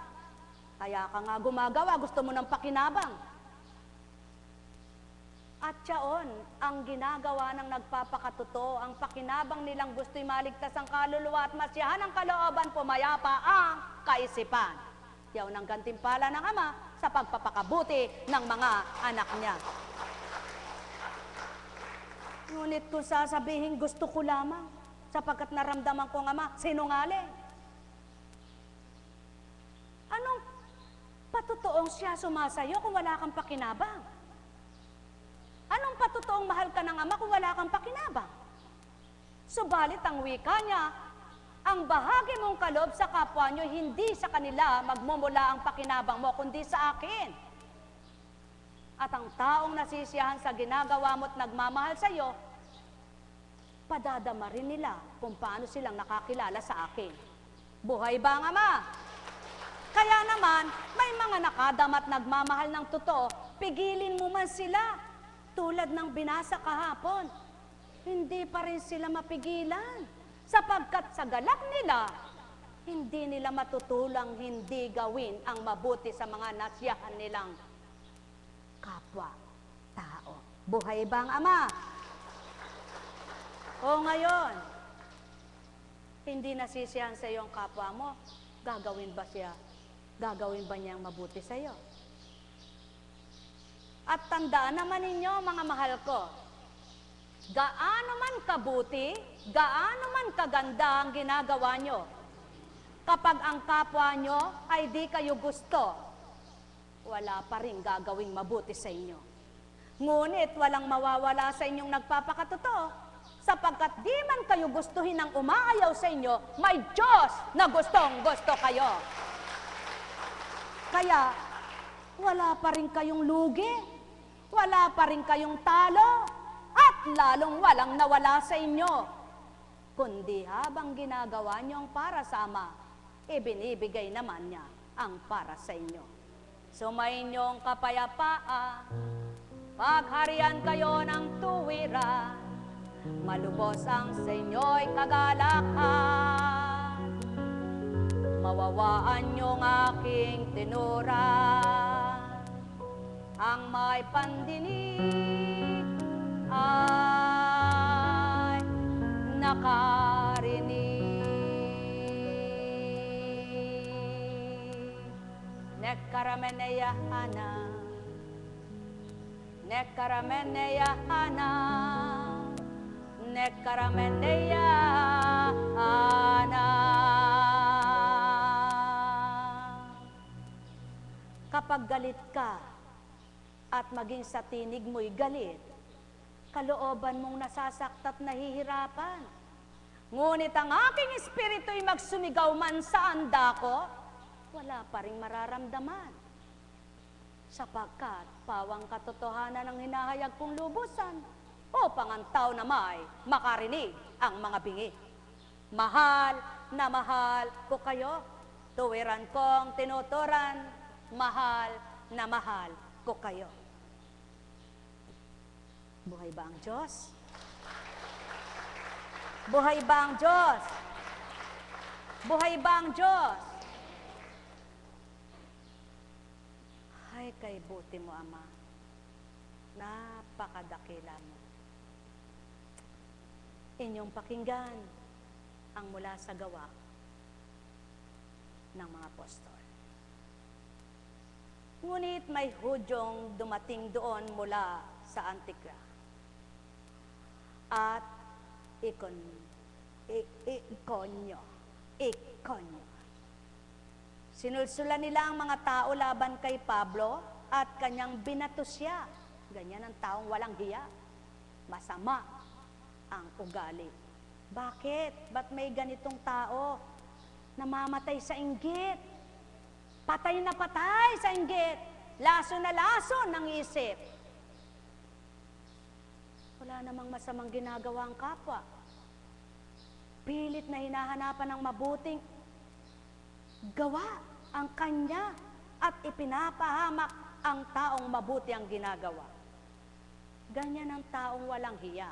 Kaya ka nga gumagawa, gusto mo ng pakinabang. At yaon, ang ginagawa ng nagpapakatotoo, ang pakinabang nilang gusto'y maligtas ang kaluluwa at masyahan ang kalooban, pumayapa ang kaisipan. Yaon ang gantimpala ng Ama sa pagpapakabuti ng mga anak niya. Ngunit kung sasabihin gusto ko lamang, sapagkat naramdaman ko ng Ama, sinungaling. Anong patutoong siya sumasayo kung wala kang pakinabang? Anong patutoong mahal ka ng Ama kung wala kang pakinabang? Subalit ang wika niya, ang bahagi mong kaloob sa kapwa nyo, hindi sa kanila magmumula ang pakinabang mo, kundi sa akin. At ang taong nasisiyahan sa ginagawa mo at nagmamahal sa iyo, padadama rin nila kung paano silang nakakilala sa akin. Buhay ba ang Ama? Kaya naman, may mga nakadama at nagmamahal ng totoo, pigilin mo man sila. Tulad ng binasa kahapon, hindi pa rin sila mapigilan. Sapagkat sa galak nila, hindi nila matutulang hindi gawin ang mabuti sa mga nasiyahan nilang kapwa-tao. Buhay ba ang Ama? O ngayon, hindi nasisiyahan sa iyo ang kapwa mo, gagawin ba niya ang mabuti sa iyo? At tandaan naman ninyo, mga mahal ko, gaano man kabuti, gaano man kaganda ang ginagawa nyo, kapag ang kapwa nyo ay di kayo gusto, wala pa rin gagawing mabuti sa inyo. Ngunit walang mawawala sa inyong nagpapakatotoo, sapagkat di man kayo gustuhin ng umaayaw sa inyo, may Diyos na gustong-gusto kayo. Kaya, wala pa rin kayong lugi, wala pa rin kayong talo, at lalong walang nawala sa inyo. Kundi habang ginagawa niyo ang para sa Ama, ibinibigay naman niya ang para sa inyo. Sumayin niyong kapayapaan, pagharian kayo ng tuwiran, malubos ang sa inyo'y kagalakan. Mawawaan niyong aking tinuran, ang may pandinig ay nakarinig. Nekkarameneyahana, nekkarameneyahana, nekkarameneyahana. Kapag galit ka, at maging sa tinig mo'y galit, kalooban mong nasasaktat nahihirapan. Ngunit ang aking espiritu'y magsumigaw man sa anda ko, wala pa ring mararamdaman. Sapagkat pawang katotohanan ang hinahayag kong lubusan, upang ang tao na may makarinig ang mga bingi. Mahal na mahal ko kayo, tuwiran kong tinuturan, mahal na mahal ko kayo. Buhay ba ang Diyos? Buhay ba ang Diyos? Buhay ba ang Diyos? Ay, kay buti mo, Ama. Napakadakila mo. Inyong pakinggan ang mula sa gawa ng mga apostol. Ngunit may Hudyong dumating doon mula sa Antikra. At Ikonyo. Sinulsulan nila ang mga tao laban kay Pablo at kanyang binato siya. Ganyan ang taong walang hiya. Masama ang ugali. Bakit? Ba't may ganitong tao? Namamatay sa inggit. Patay na patay sa inggit. Laso na laso ng isip. Wala namang masamang ginagawa ang kapwa. Pilit na hinahanapan ng mabuting gawa ang kanya at ipinapahamak ang taong mabuti ang ginagawa. Ganyan ang taong walang hiya.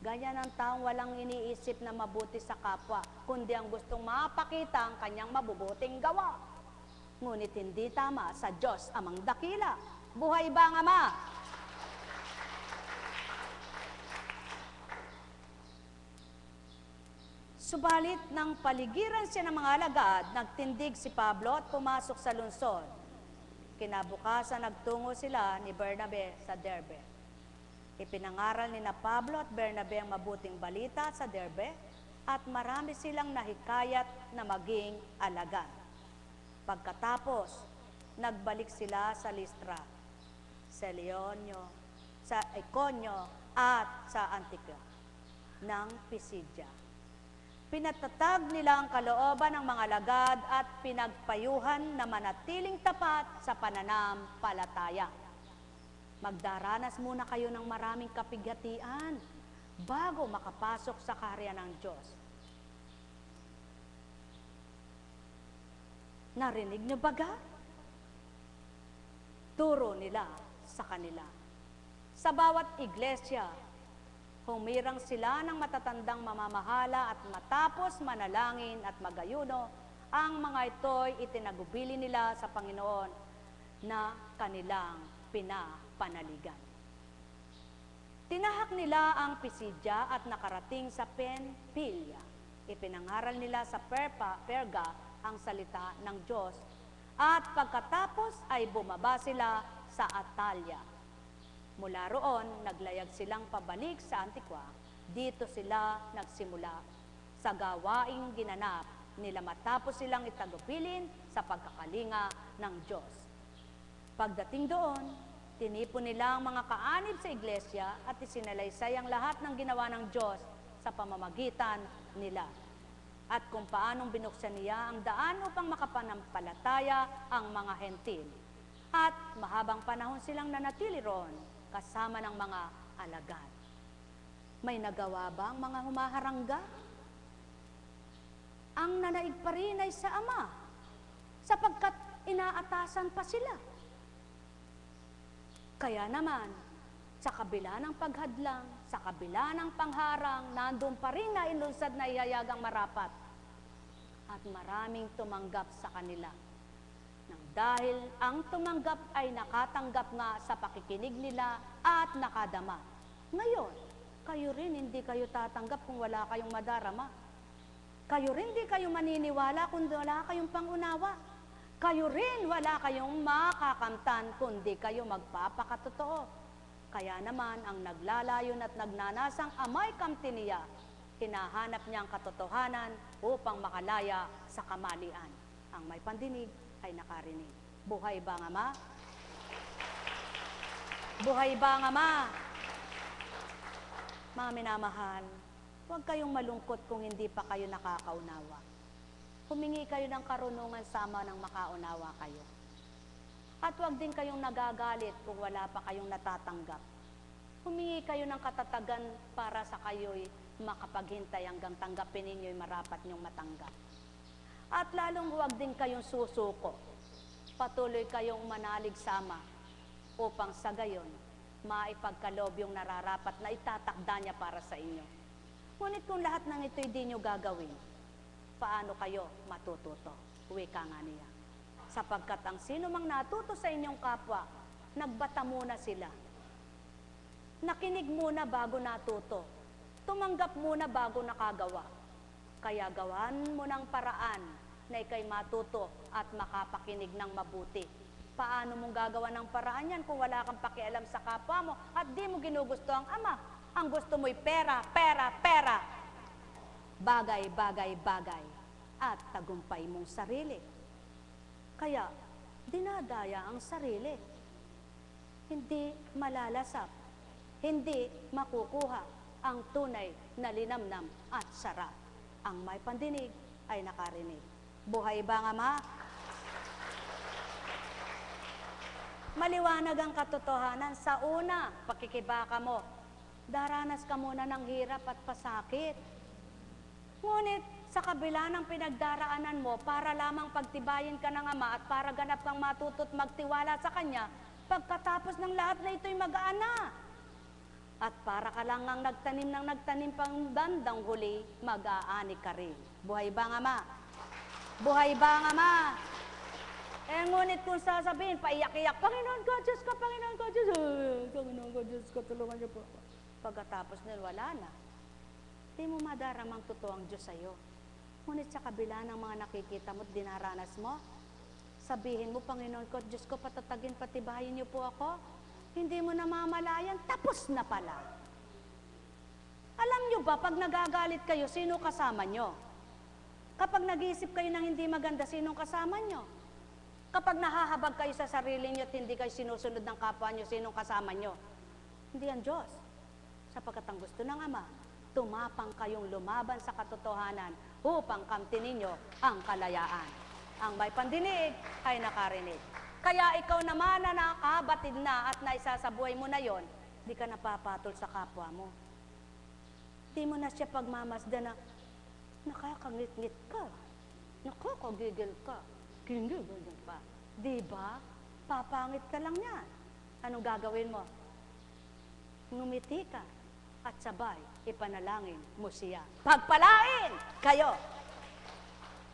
Ganyan ang taong walang iniisip na mabuti sa kapwa, kundi ang gustong mapakita ang kanyang mabubuting gawa. Ngunit hindi tama sa Diyos amang dakila. Buhay ba ang Ama? Subalit nang paligiran siya ng mga alagad, nagtindig si Pablo at pumasok sa lungsod. Kinabukasan nagtungo sila ni Bernabe sa Derbe. Ipinangaral ni na Pablo at Bernabe ang mabuting balita sa Derbe at marami silang nahikayat na maging alagad. Pagkatapos, nagbalik sila sa Listra, sa Leonio, sa Iconio at sa Antioquia ng Pisidia. Pinatatag nila ang kalooban ng mga alagad at pinagpayuhan na manatiling tapat sa pananampalataya. Magdaranas muna kayo ng maraming kapighatian bago makapasok sa kaharian ng Diyos. Narinig niyo baga? Turo nila sa kanila. Sa bawat iglesia, humirang sila ng matatandang mamamahala at matapos manalangin at magayuno, ang mga ito'y itinagubili nila sa Panginoon na kanilang pinapanaligan. Tinahak nila ang Pisidia at nakarating sa Pamphylia. Ipinangaral nila sa Perga ang salita ng Diyos at pagkatapos ay bumaba sila sa Atalia. Mula roon, naglayag silang pabalik sa Antigua. Dito sila nagsimula sa gawaing ginanap nila matapos silang itagubilin sa pagkakalinga ng Diyos. Pagdating doon, tinipon nila ang mga kaanib sa iglesia at isinalaysay ang lahat ng ginawa ng Diyos sa pamamagitan nila. At kung paanong binuksan niya ang daan upang makapanampalataya ang mga hentil. At mahabang panahon silang nanatili roon kasama ng mga alagad. May nagawa ba ang mga humaharangga? Ang nanaig pa rin ay sa Ama, sapagkat inaatasan pa sila. Kaya naman, sa kabila ng paghadlang, sa kabila ng pangharang, nandun pa rin na ilunsad na ihayagang marapat. At maraming tumanggap sa kanila. Dahil ang tumanggap ay nakatanggap nga sa pakikinig nila at nakadama. Ngayon, kayo rin hindi kayo tatanggap kung wala kayong madarama. Kayo rin hindi kayo maniniwala kung wala kayong pangunawa. Kayo rin wala kayong makakamtan kundi kayo magpapakatotoo. Kaya naman ang naglalayon at nagnanasang amay kamti niya, hinahanap niya ang katotohanan upang makalaya sa kamalian. Ang may pandinig ay nakarinig. Buhay ba ang Ama? Buhay ba ang Ama? Mga minamahal, huwag kayong malungkot kung hindi pa kayo nakakaunawa. Humingi kayo ng karunungan sama ng makaunawa kayo. At huwag din kayong nagagalit kung wala pa kayong natatanggap. Humingi kayo ng katatagan para sa kayo'y makapaghintay hanggang tanggapin ninyo'y marapat niyong matanggap. At lalong huwag din kayong susuko. Patuloy kayong manalig sama upang sa gayon, maipagkaloob yung nararapat na itatakda niya para sa inyo. Ngunit kung lahat ng ito'y di nyo gagawin, paano kayo matututo? Wika nga niya. Sapagkat ang sino mang natuto sa inyong kapwa, nagbata muna sila. Nakinig muna bago natuto. Tumanggap muna bago nakagawa. Kaya gawan mo ng paraan na ikay matuto at makapakinig ng mabuti. Paano mong gagawa ng paraan yan kung wala kang pakialam sa kapwa mo at di mo ginugusto ang Ama? Ang gusto mo'y pera, pera, pera. Bagay, bagay, bagay. At tagumpay mong sarili. Kaya, dinadaya ang sarili. Hindi malalasap. Hindi makukuha ang tunay na linamnam at sarap. Ang may pandinig ay nakarinig. Buhay ba ang Ama? Maliwanag ang katotohanan. Sa una, pakikibaka mo, daranas ka muna ng hirap at pasakit. Ngunit sa kabila ng pinagdaraanan mo, para lamang pagtibayin ka ng Ama at para ganap kang matuto't magtiwala sa Kanya, pagkatapos ng lahat na ito'y magaan na. At para ka lang ang nagtanim pang bandang huli, mag-aani ka rin. Buhay ba ang Ama? Buhay ba ang Ama? Ngunit kung sasabihin, paiyak-iyak, Panginoon ko, Diyos ko, Panginoon ko, Diyos ko, Panginoon ko, Diyos ko, tulungan niyo po ako. Pagkatapos nun, wala na. Di mo madaramang totoo ang Diyos sa'yo. Ngunit sa kabila ng mga nakikita mo at dinaranas mo, sabihin mo, Panginoon ko, Diyos ko, patatagin, patibayin niyo po ako. Hindi mo namamalayan, tapos na pala. Alam niyo ba, pag nagagalit kayo, sino kasama niyo? Kapag nag-iisip kayo ng hindi maganda, sino kasama niyo? Kapag nahahabag kayo sa sarili niyo at hindi kayo sinusunod ng kapwa niyo, sino kasama niyo? Hindi ang Diyos. Sapagkat ang gusto ng Ama, tumapang kayong lumaban sa katotohanan upang kamtinin niyo ang kalayaan. Ang may pandinig ay nakarinig. Kaya ikaw naman na nakabatid na at naisasabuhay mo na yon, di ka napapatol sa kapwa mo. Di mo na siya pagmamasda na nakakangit-ngit ka, nakakagigil ka, gigil pa. Di ba? Papangit ka lang yan. Anong gagawin mo? Ngumiti ka at sabay ipanalangin mo siya. Pagpalain kayo!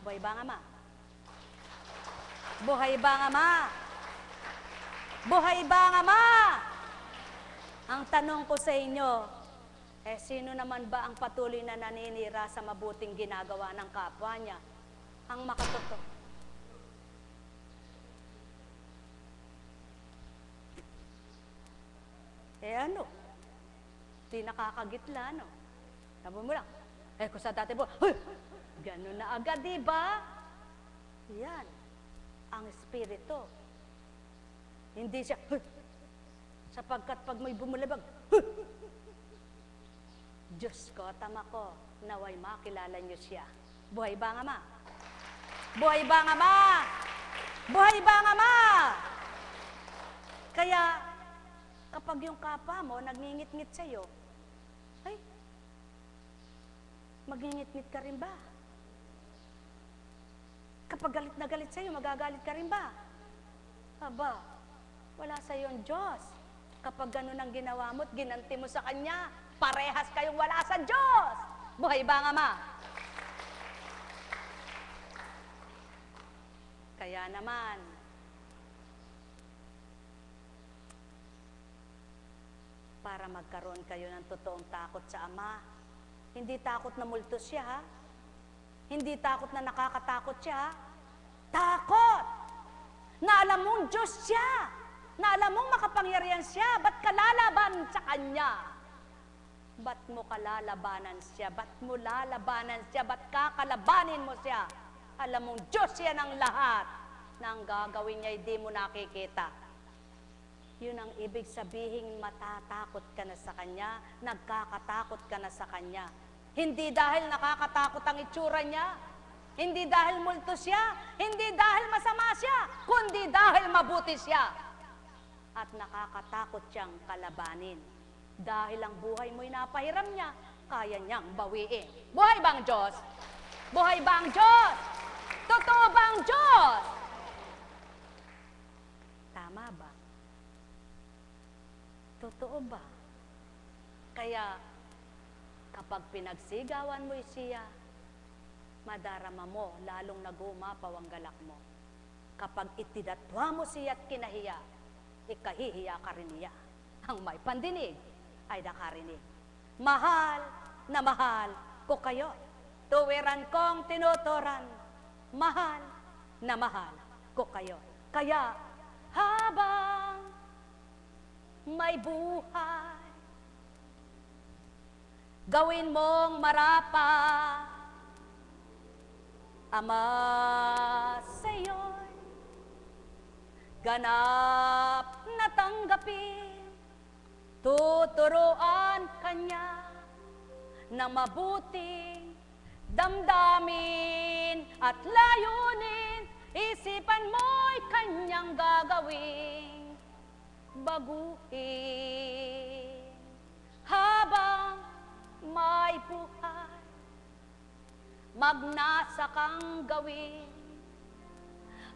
Buhay ba ang Ama? Buhay ba ang Ama? Buhay ba ang Ama? Ang tanong ko sa inyo, sino naman ba ang patuloy na naninira sa mabuting ginagawa ng kapwa niya? Ang makatotoo. Ano? Di nakakagitla, no? Sabi mo lang, kung sa dati mo, ganun na agad, di ba? Yan, ang espiritu. Hindi siya, sapagkat pag may bumulabag, Diyos ko, tama ko, naway makilala niyo siya. Buhay ba ang Ama? Buhay ba ang Ama? Buhay ba ang Ama? Kaya, kapag yung kapwa mo nagngingit-ngit sa'yo, ay, magngingit-ngit ka rin ba? Kapag galit na galit sa'yo, magagalit ka rin ba? Aba, wala sa'yo ang Diyos. Kapag ganun ang ginawa mo at ginanti mo sa Kanya, parehas kayong wala sa Diyos. Buhay ba ang Ama? Kaya naman, para magkaroon kayo ng totoong takot sa Ama. Hindi takot na multo siya, ha? Hindi takot na nakakatakot siya, ha? Takot! Na alam mong Diyos siya! Na alam mong makapangyarihan siya! Ba't ka lalaban sa Kanya? Ba't mo kalalabanan siya? Ba't mo lalabanan siya? Ba't kakalabanin mo siya? Alam mong Diyos siya ng lahat na ang gagawin niya hindi mo nakikita. Yun ang ibig sabihin, matatakot ka na sa Kanya, nagkakatakot ka na sa Kanya. Hindi dahil nakakatakot ang itsura niya, hindi dahil multo siya, hindi dahil masama siya, kundi dahil mabuti siya. At nakakatakot siyang kalabanin. Dahil ang buhay mo'y napahiram niya, kaya niyang bawiin. Buhay ba ang Diyos? Buhay ba ang Diyos? Totoo ba ang Diyos? Tama ba? Totoo ba? Kaya, kapag pinagsigawan mo siya, madarama mo, lalong nagumapaw ang galak mo. Kapag itidatwa mo siya at kinahiya, ikahihiya ka rin niya. Ang may pandinig ay nakarinig. Mahal na mahal ko kayo. Tuwiran kong tinuturan. Mahal na mahal ko kayo. Kaya, habang may buhay, gawin mong marapat, Ama, sa'yo'y ganap na tanggapin, tuturuan Kanya na mabuting damdamin at layunin, isipan mo'y kanyang gagawing baguhin. Habang may buhay, magnasa kang gawin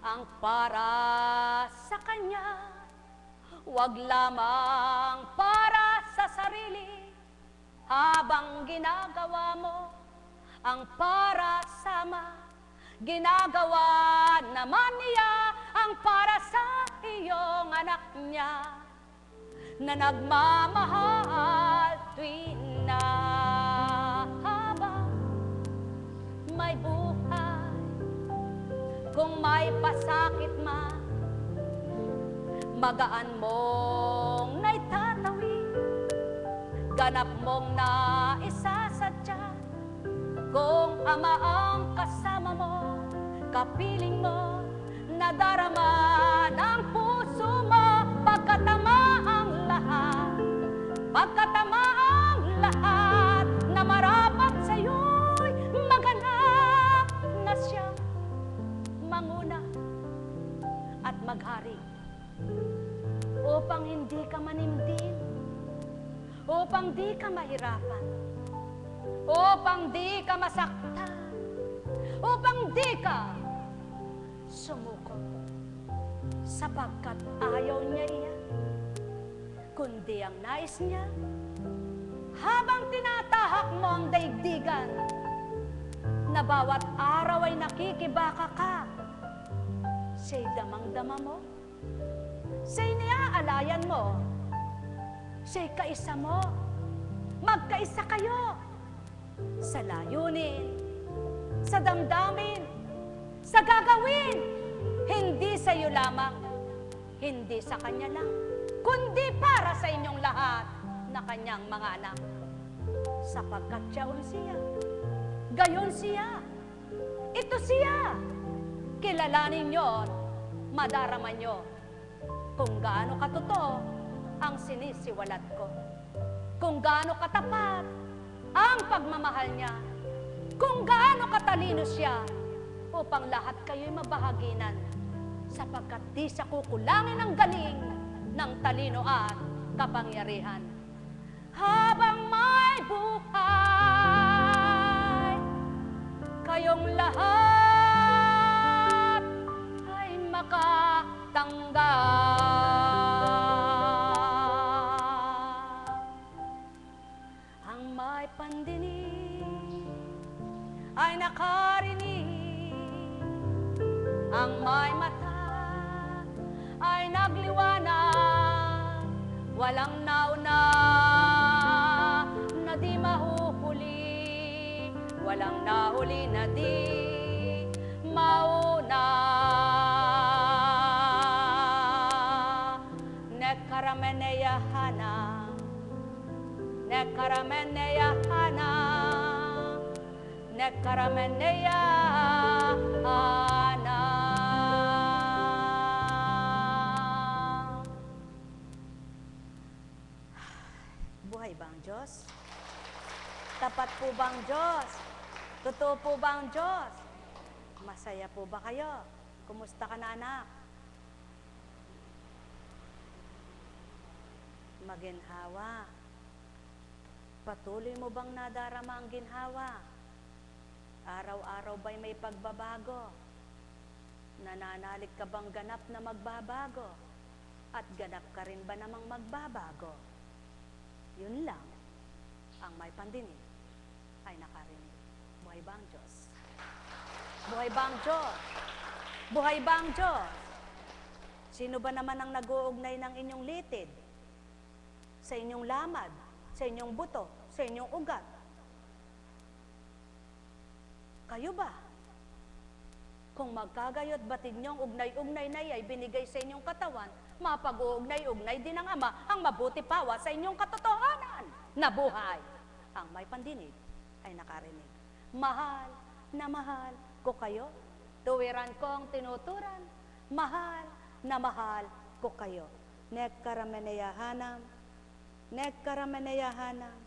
ang para sa kanya, wag lamang para sa sarili. Habang ginagawa mo ang para sa ginagawa naman niya ang para sa iyong anak niya na nagmamahal tuwing na habang may buhay. Kung may pasakit man, magaan mong naitatawi, ganap mong naisasadya. Kung ama ang kasama mo, kapiling mo, nadarama ng puso mo, pagkatama ang lahat, na marapat sa'yo'y maganap na siyang manguna at maghari, upang hindi ka manimdim, upang di ka mahirapan, upang di ka masaktan, upang di ka sumuko, sapagkat ayaw niya iyan, kundi ang nais niya, habang tinatahak mo ang daigdigan, na bawat araw ay nakikibaka ka, siya'y damang-dama mo, siya'y niaalayan mo, siya'y kaisa mo, magkaisa kayo, sa layunin, sa damdamin, sa gagawin, hindi sa iyo lamang, hindi sa kanya lang, kundi para sa inyong lahat na kanyang mga anak. Sapagkat siya, gayon siya, ito siya, kilalanin nyo, madarama nyo, kung gaano katotoo ang sinisiwalat ko, kung gaano katapat ang pagmamahal niya, kung gaano katalino siya, upang lahat kayo'y mabahaginan, sapagkat di siya kukulangin ang galing ng talino at kapangyarihan. Habang may buhay, kayong lahat ay makatanggap. Ang may pandinig ay nakarinig, ang may mata ay nagliwanag, walang nauna na di mahuhuli, walang nahuli na di mauna. Nekarameneyahana, nekarameneyahana, nekarameneyahana. Buhay ba ang Diyos? Tapat po ba ang Diyos? Totoo po ba ang Diyos? Masaya po ba kayo? Kumusta ka na, anak? Maginhawa. Patuloy mo bang nadarama ang ginhawa? Araw-araw ba'y may pagbabago? Nananalig ka bang ganap na magbabago? At ganap ka rin ba namang magbabago? Yun lang ang may pandinig ay nakarinig. Buhay ba ang Diyos? Buhay ba ang Diyos? Buhay ba ang Diyos? Sino ba naman ang nag-uugnay ng inyong litid? Sa inyong lamad, sa inyong buto, sa inyong ugat? Kayo ba? Kung magkagayot batid niyong ugnay-ugnay na ay binigay sa inyong katawan, mapag-uugnay-ugnay din ng Ama ang mabuti pawa sa inyong katotohanan na buhay. Ang may pandinig ay nakarinig. Mahal na mahal ko kayo. Tuwiran ko ang tinuturan. Mahal na mahal ko kayo. Nekkarameneyahanam, nekkarameneyahanam,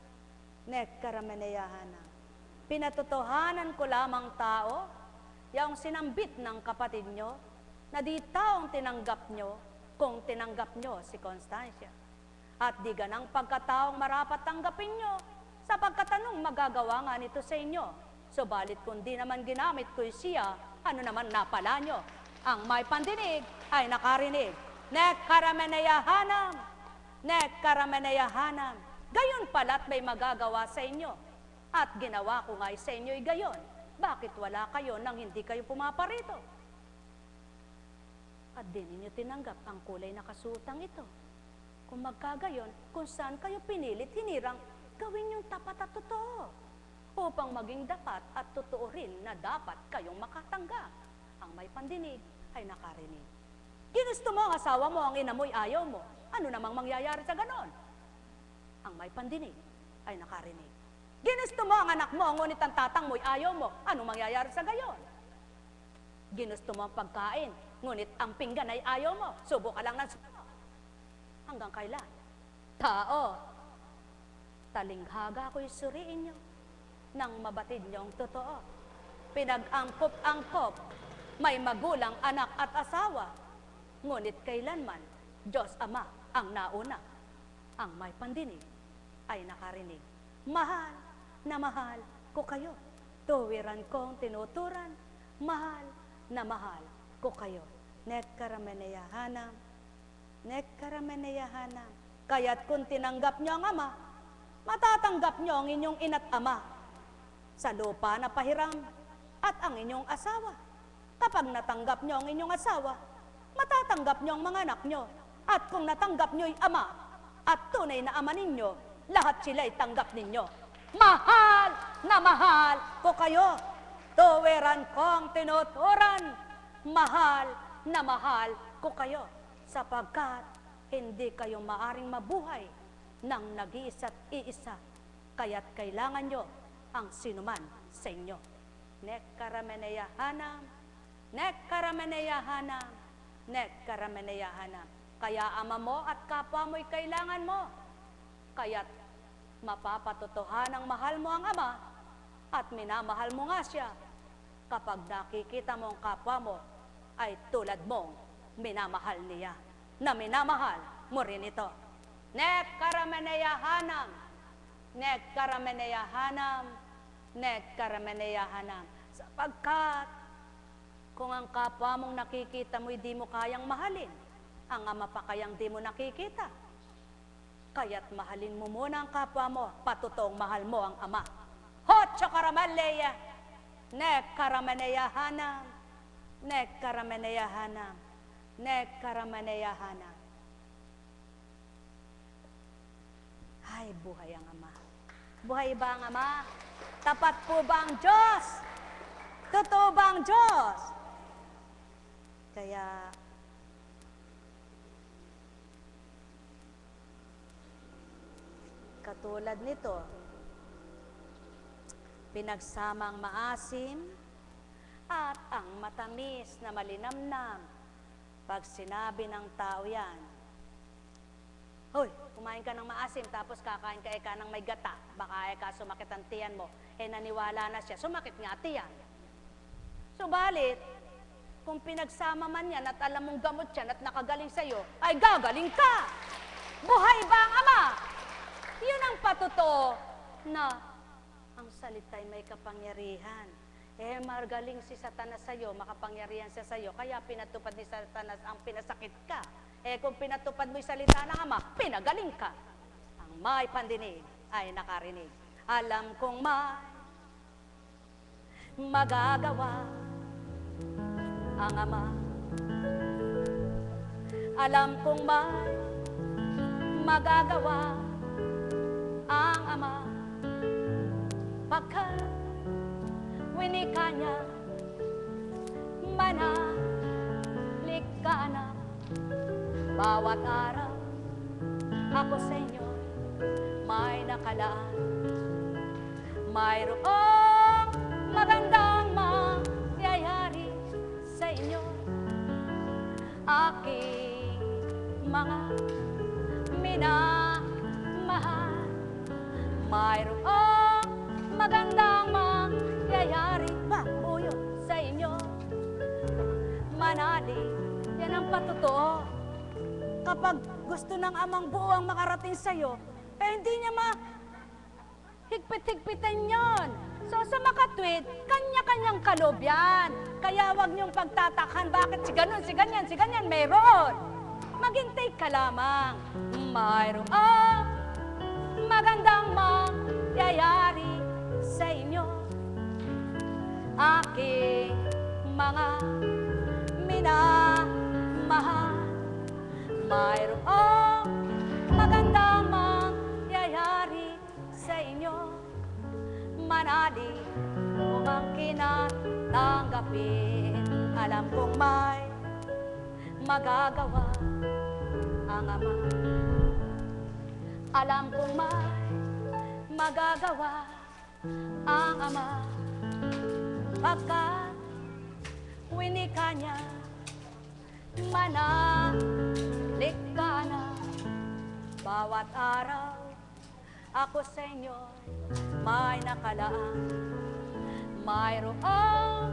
Nekkarameneyahana. Pinatotohanan ko lamang tao, yung sinambit ng kapatid nyo, na di taong tinanggap nyo kung tinanggap nyo si Constancia. At di ganang pagkataong marapat tanggapin nyo, sapagkat anong magagawa nga nito sa inyo. Subalit kung di naman ginamit ko siya, ano naman napala nyo? Ang may pandinig ay nakarinig. Nekkarameneyahanam, nekkarameneyahanam. Gayon pala't may magagawa sa inyo. At ginawa ko nga sa inyo'y gayon. Bakit wala kayo nang hindi kayo pumaparito? At di ninyo tinanggap ang kulay na kasuotang ito. Kung magkagayon, kung saan kayo pinilit, hinirang, gawin yung tapat at totoo. Upang maging dapat at totoo rin na dapat kayong makatanggap. Ang may pandinig ay nakarinig. Ginusto mo ang asawa mo, ang ina mo'y ayaw mo. Ano namang mangyayari sa ganon? Ang may pandinig ay nakarinig. Ginusto mo ang anak mo, ngunit ang tatang mo'y ayaw mo. Ano mangyayari sa gayon? Ginusto mo ang pagkain, ngunit ang pinggan ay ayaw mo. Subo ka lang ng subo. Hanggang kailan? Tao, talinghaga ko'y suriin nyo nang mabatid niyong totoo. Pinag-angkop-angkop, may magulang, anak at asawa. Ngunit kailanman, Diyos Ama ang nauna. Ang may pandinig ay nakarinig. Mahal na mahal ko kayo. Tuwiran kong tinuturan, mahal na mahal ko kayo. Nekkarameneyahanam, nekkarameneyahanam. Kaya't kung tinanggap niyo ang Ama, matatanggap niyo ang inyong ina't ama sa lupa na pahiram at ang inyong asawa. Kapag natanggap niyo ang inyong asawa, matatanggap niyo ang mga anak niyo. At kung natanggap niyo'y ama at tunay na ama ninyo, lahat sila'y tanggap ninyo. Mahal na mahal ko kayo. Tuwiran kong tinuturan, mahal na mahal ko kayo. Sapagkat hindi kayo maaring mabuhay ng nag-iisa't iisa. Kaya't kailangan nyo ang sinuman sa inyo. Nekkarameneyahanam, nekkarameneyahanam, nekkarameneyahanam. Kaya ama mo at kapwa mo'y kailangan mo. Kaya't mapapatotohanang mahal mo ang ama at minamahal mo nga siya kapag nakikita mo ang kapwa mo ay tulad mong minamahal niya, na minamahal mo rin ito. Nekkarameneyahanam, nekkarameneyahanam, nekkarameneyahanam. Sapagkat kung ang kapwa mong nakikita mo'y di mo kayang mahalin, ang ama pa kayang di mo nakikita. Kaya't mahalin mo muna ang kapwa mo, patutong mahal mo ang ama. Hotcho karamaleya, nekkarameneyahanam, nekkarameneyahanam, nekkarameneyahanam. Ay, buhay ang ama. Buhay ba ang ama? Tapat po ba ang Diyos? Totoo ba ang Diyos? Kaya, katulad nito, pinagsamang maasim at ang matamis na malinamnam. Pag sinabi ng tao yan, hoy, kumain ka ng maasim tapos kakain ka eka ng may gata, baka eka sumakit ang tiyan mo. Naniwala na siya, sumakit nga tiyan. Subalit, kung pinagsama man yan at alam mong gamot yan at nakagaling sa'yo, ay gagaling ka! Buhay ba ang ama? Yun ang patotoo na ang salita'y may kapangyarihan. Margaling si Satanas sa'yo, makapangyarihan siya sa'yo, kaya pinatupad ni Satanas ang pinasakit ka. Kung pinatupad mo yung salita ng ama, pinagaling ka. Ang may pandinig ay nakarinig. Alam kong may magagawa ang ama. Alam kong may magagawa ang ama. Pagkat winika niya, manalik ka anak. Bawat araw ako sa inyo may nakalaan. Mayroong magandang mangyayari sa inyo, aking mga minamahal. Mayroong manali. Yan ang patotoo. Kapag gusto ng amang buo ang makarating sa'yo, hindi niya higpit-higpitan yon. So sa makatwid, kanya-kanyang kaloob yan. Kaya wag niyong pagtatakhan, bakit si ganun, si ganyan, mayroon. Maghintay ka lamang, mayroong magandang mangyayari sa inyo. Aking mga minamahal, mayroong magandang mangyayari sa inyo. Manali, umangkin at tanggapin. Alam kong may magagawa ang Ama. Alam kong may magagawa ang Ama. Pagkat winika niya, manalik ka na. Bawat araw ako sa inyo may nakalaan. Mayroong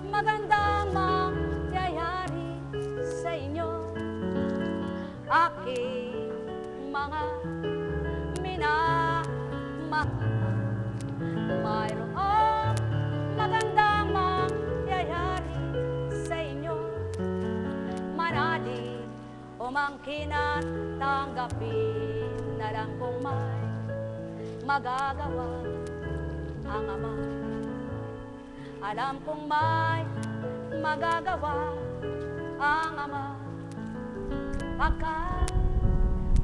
magandang mangyayari sa inyo. Aking mga minamahal, mayroong magandang mangyayari sa inyo. Manali, umangkin at tanggapin. Alam kong may magagawa ang Ama. Alam kong may magagawa ang Ama. Pagkat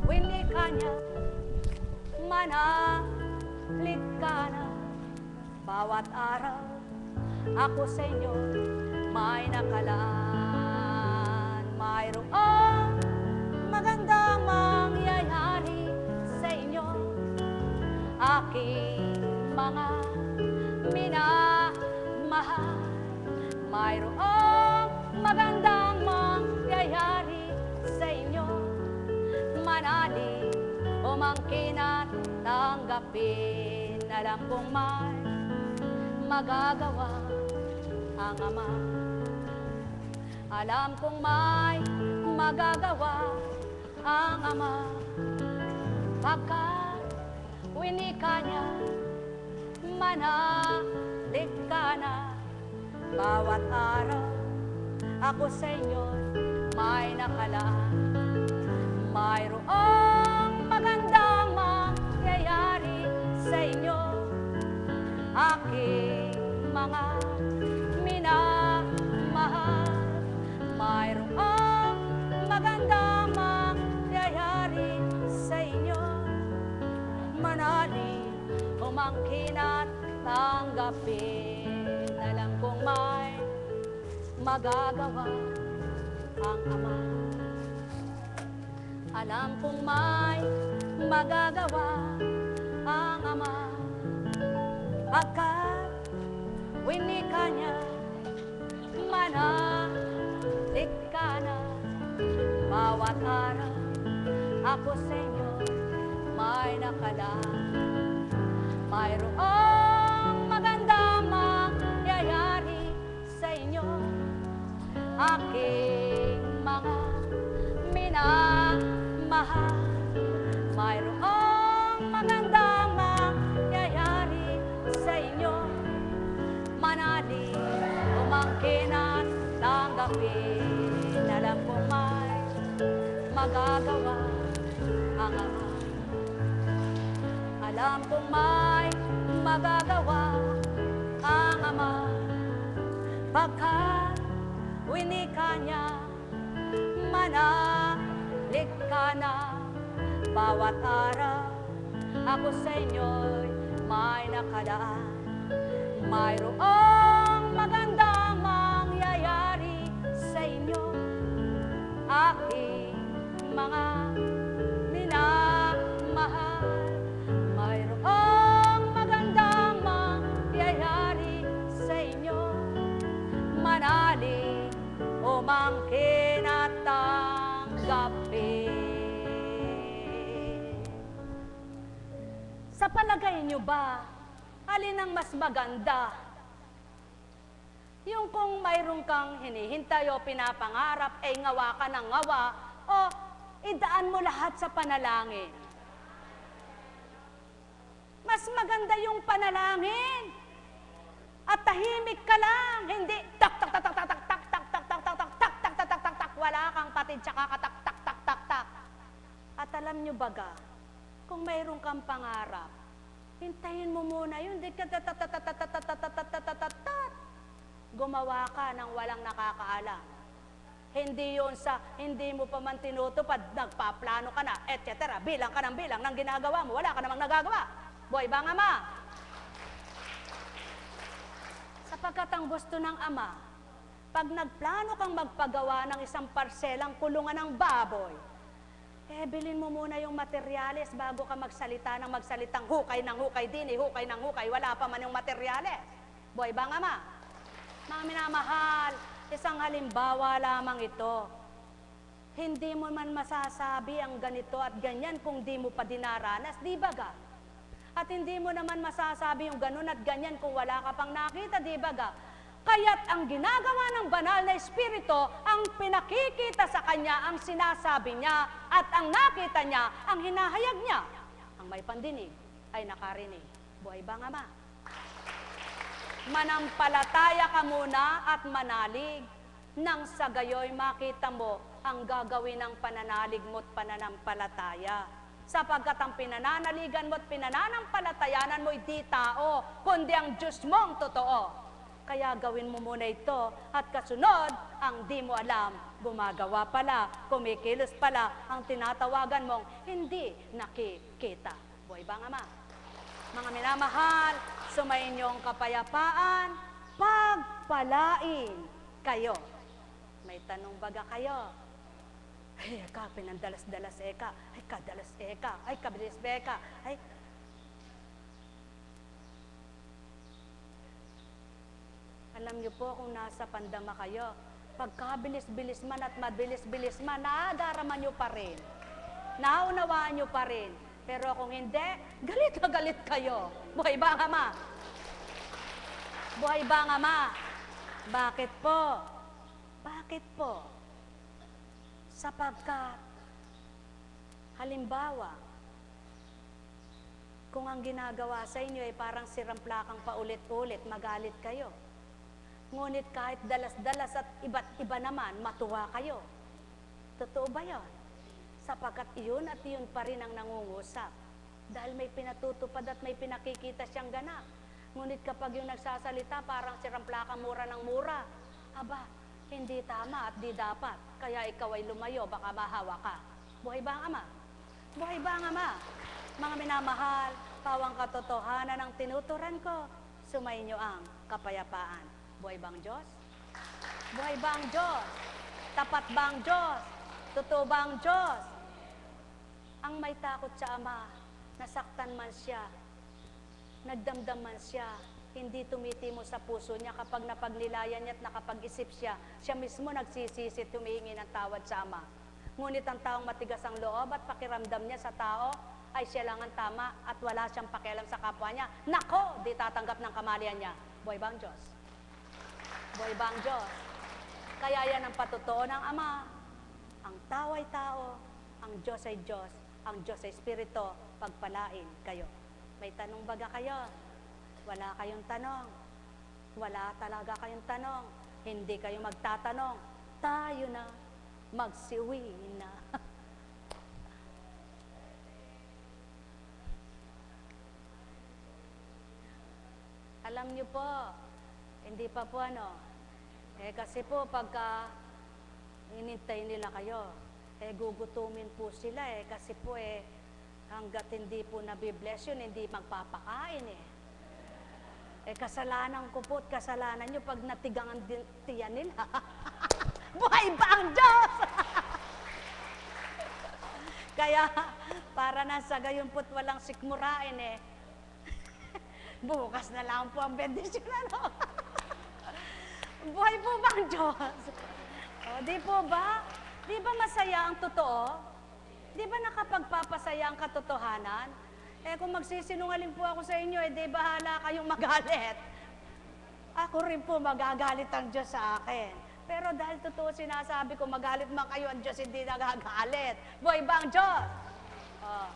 winika niya, manalik ka na. Bawat araw ako sa inyo may nakalaan. Mayroong magandang mangyayari sa inyo. Aking mga minamahal, mayroong magandang mangyayari sa inyo. Manali, umangkin at tanggapin. Alam kong may magagawa ang Ama. Alam kong may magagawa ang Ama. Pagkat winika niya, manalik ka na. Bawat araw ako sa inyo may nakalaan. Mayroong magandang mangyayari sa inyo. Aking mga minamahal, mayroong magandang mangyayari sa inyo. Manali, umangkin at tanggapin. Alam kong may magagawa ang Ama. Alam kong may magagawa ang Ama. Pagkat winika niya, manalik ka na. Bawat araw ako sa inyo may nakalaan. Mayroong magandang mangyayari sa inyo. Aking mga minamahal, mayroong magandang mangyayari sa inyo. Manali, umangkin at tanggapin. Alam kong may magagawa ang Ama. Alam kong may magagawa ang Ama. Pagkat winika niya, manalik ka na. Bawat araw ako sa inyo'y may nakalaan. Mayroong magandang mangyayari sa inyo. Aking mga minamahal, mayroong magandang mangyayari sa inyo. Manali, umangkin at tanggapin. Sa palagay niyo ba, alin ang mas maganda? Yung kung Kung mayroon kang hinihintay o pinapangarap, ay ngawa ka ng ngawa, o idaan mo lahat sa panalangin. Mas maganda yung panalangin. At tahimik ka lang, hindi tak tak tak tak tak tak tak tak tak tak tak tak tak tak tak tak tak tak, wala kang patid tsaka katak tak tak tak tak. At alam nyo baga, kung mayroon kang pangarap, hintayin mo muna yun, di ka gumawa ka ng walang nakakaalam. Hindi yun sa hindi mo pa man tinutupad, nagpaplano ka na, etc. Bilang ka ng bilang ng ginagawa mo, wala ka namang nagagawa. Boy bang ama? Sapagkat ang gusto ng ama, pag nagplano kang magpagawa ng isang parselang kulungan ng baboy, bilhin mo muna yung materyales bago ka magsalita ng magsalitang hukay ng hukay din, hukay ng hukay, wala pa man yung materyales. Boy bang ama? Mga minamahal, isang halimbawa lamang ito. Hindi mo man masasabi ang ganito at ganyan kung di mo pa dinaranas, di ba ga? At hindi mo naman masasabi yung ganun at ganyan kung wala ka pang nakita, di ba ga? Kaya't ang ginagawa ng banal na espiritu, ang pinakikita sa kanya, ang sinasabi niya, at ang nakita niya, ang hinahayag niya. Ang may pandinig ay nakarinig. Buhay bang ama? Manampalataya ka muna at manalig, nang sa gayoy makita mo ang gagawin ng pananalig mo't pananampalataya. Sapagkat ang pinananaligan mo't pinananampalatayanan mo'y di tao, kundi ang Diyos mong totoo. Kaya gawin mo muna ito at kasunod, ang di mo alam, gumagawa pala, kumikilos pala, ang tinatawagan mong hindi nakikita. Buhay bang ama? Mga minamahal, sumayin niyong kapayapaan, pagpalain kayo. May tanong baga kayo? Ay, eka, pinandalas-dalas eka. Ay, kadalas eka. Ay, kabilis beka. Ay, alam niyo po kung nasa pandama kayo, pagkabilis-bilis man at mabilis-bilis man, naadaraman niyo pa rin. Naunawaan niyo pa rin. Pero kung hindi, galit na galit kayo. Buhay ba ang ama? Buhay ba ang ama? Bakit po? Bakit po? Sapagkat, halimbawa, kung ang ginagawa sa inyo ay parang siramplakang paulit-ulit, magalit kayo. Ngunit kahit dalas-dalas at iba't iba naman, matuwa kayo. Totoo ba yun? Sapagkat iyon at iyon pa rin ang nangungusap. Dahil may pinatutupad at may pinakikita siyang ganap. Ngunit kapag yung nagsasalita, parang siramplakang mura ng mura. Aba, hindi tama at di dapat. Kaya ikaw ay lumayo, baka mahawa ka. Buhay ba ang ama? Buhay ba ang ama? Mga minamahal, pawang katotohanan ang tinuturan ko, sumayin niyo ang kapayapaan. Buhay ba ang Diyos? Buhay ba ang Diyos? Tapat ba ang Diyos? Totoo ba ang Diyos? Ang may takot sa ama, nasaktan man siya, nagdamdam man siya, hindi tumitimo sa puso niya kapag napagnilayan niya at nakapag-isip siya, siya mismo nagsisisi, tumihingi ng tawad sa ama. Ngunit ang taong matigas ang loob at pakiramdam niya sa tao, ay siya lang ang tama at wala siyang pakialam sa kapwa niya. Nako, di tatanggap ng kamalian niya. Buhay ba ang Diyos? Buhay ba ang Diyos? Kaya yan ang patotoo ng ama. Ang tao ay tao, ang Diyos ay Diyos, ang Diyos ay Espiritu, pagpalain kayo. May tanong baga kayo? Wala kayong tanong. Wala talaga kayong tanong. Hindi kayo magtatanong. Tayo na, magsiuwi na. Alam niyo po, hindi pa po kasi po pagka inintay nila kayo, gugutumin po sila kasi po hanggat hindi po nabibless yun, hindi magpapakain kasalanan ko po at kasalanan nyo pag natigangan din tiyan nila. Buhay ba ang Diyos? Kaya, para na sa gayon po't walang sikmurain bukas na lang po ang bendisyon, Buhay po ba ang Diyos? Di po ba? Di ba masaya ang totoo? Di ba nakapagpapasaya ang katotohanan? Kung magsisinungaling po ako sa inyo, di bahala kayong magalit. Ako rin po magagalit ang Diyos sa akin. Pero dahil totoo sinasabi ko, magalit man kayo, ang Diyos hindi nagagalit. Buhay ba ang Diyos? Oh.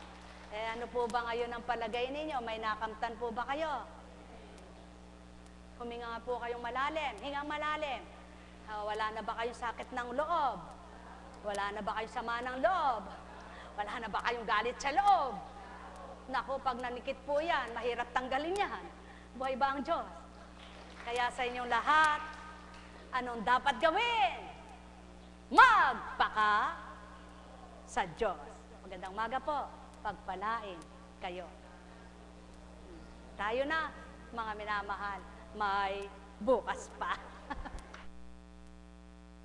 Ano po ba ngayon ang palagay ninyo? May nakamtan po ba kayo? Huminga nga po kayong malalim. Hingang malalim. Wala na ba kayong sakit ng loob? Wala na ba kayong sama ng loob? Wala na ba kayong galit sa loob? Naku, pag nanikit po yan, mahirap tanggalin yan. Buhay ba ang Diyos? Kaya sa inyong lahat, anong dapat gawin? Magpaka sa Diyos. Magandang umaga po. Pagpalain kayo. Tayo na, mga minamahal. May bukas pa.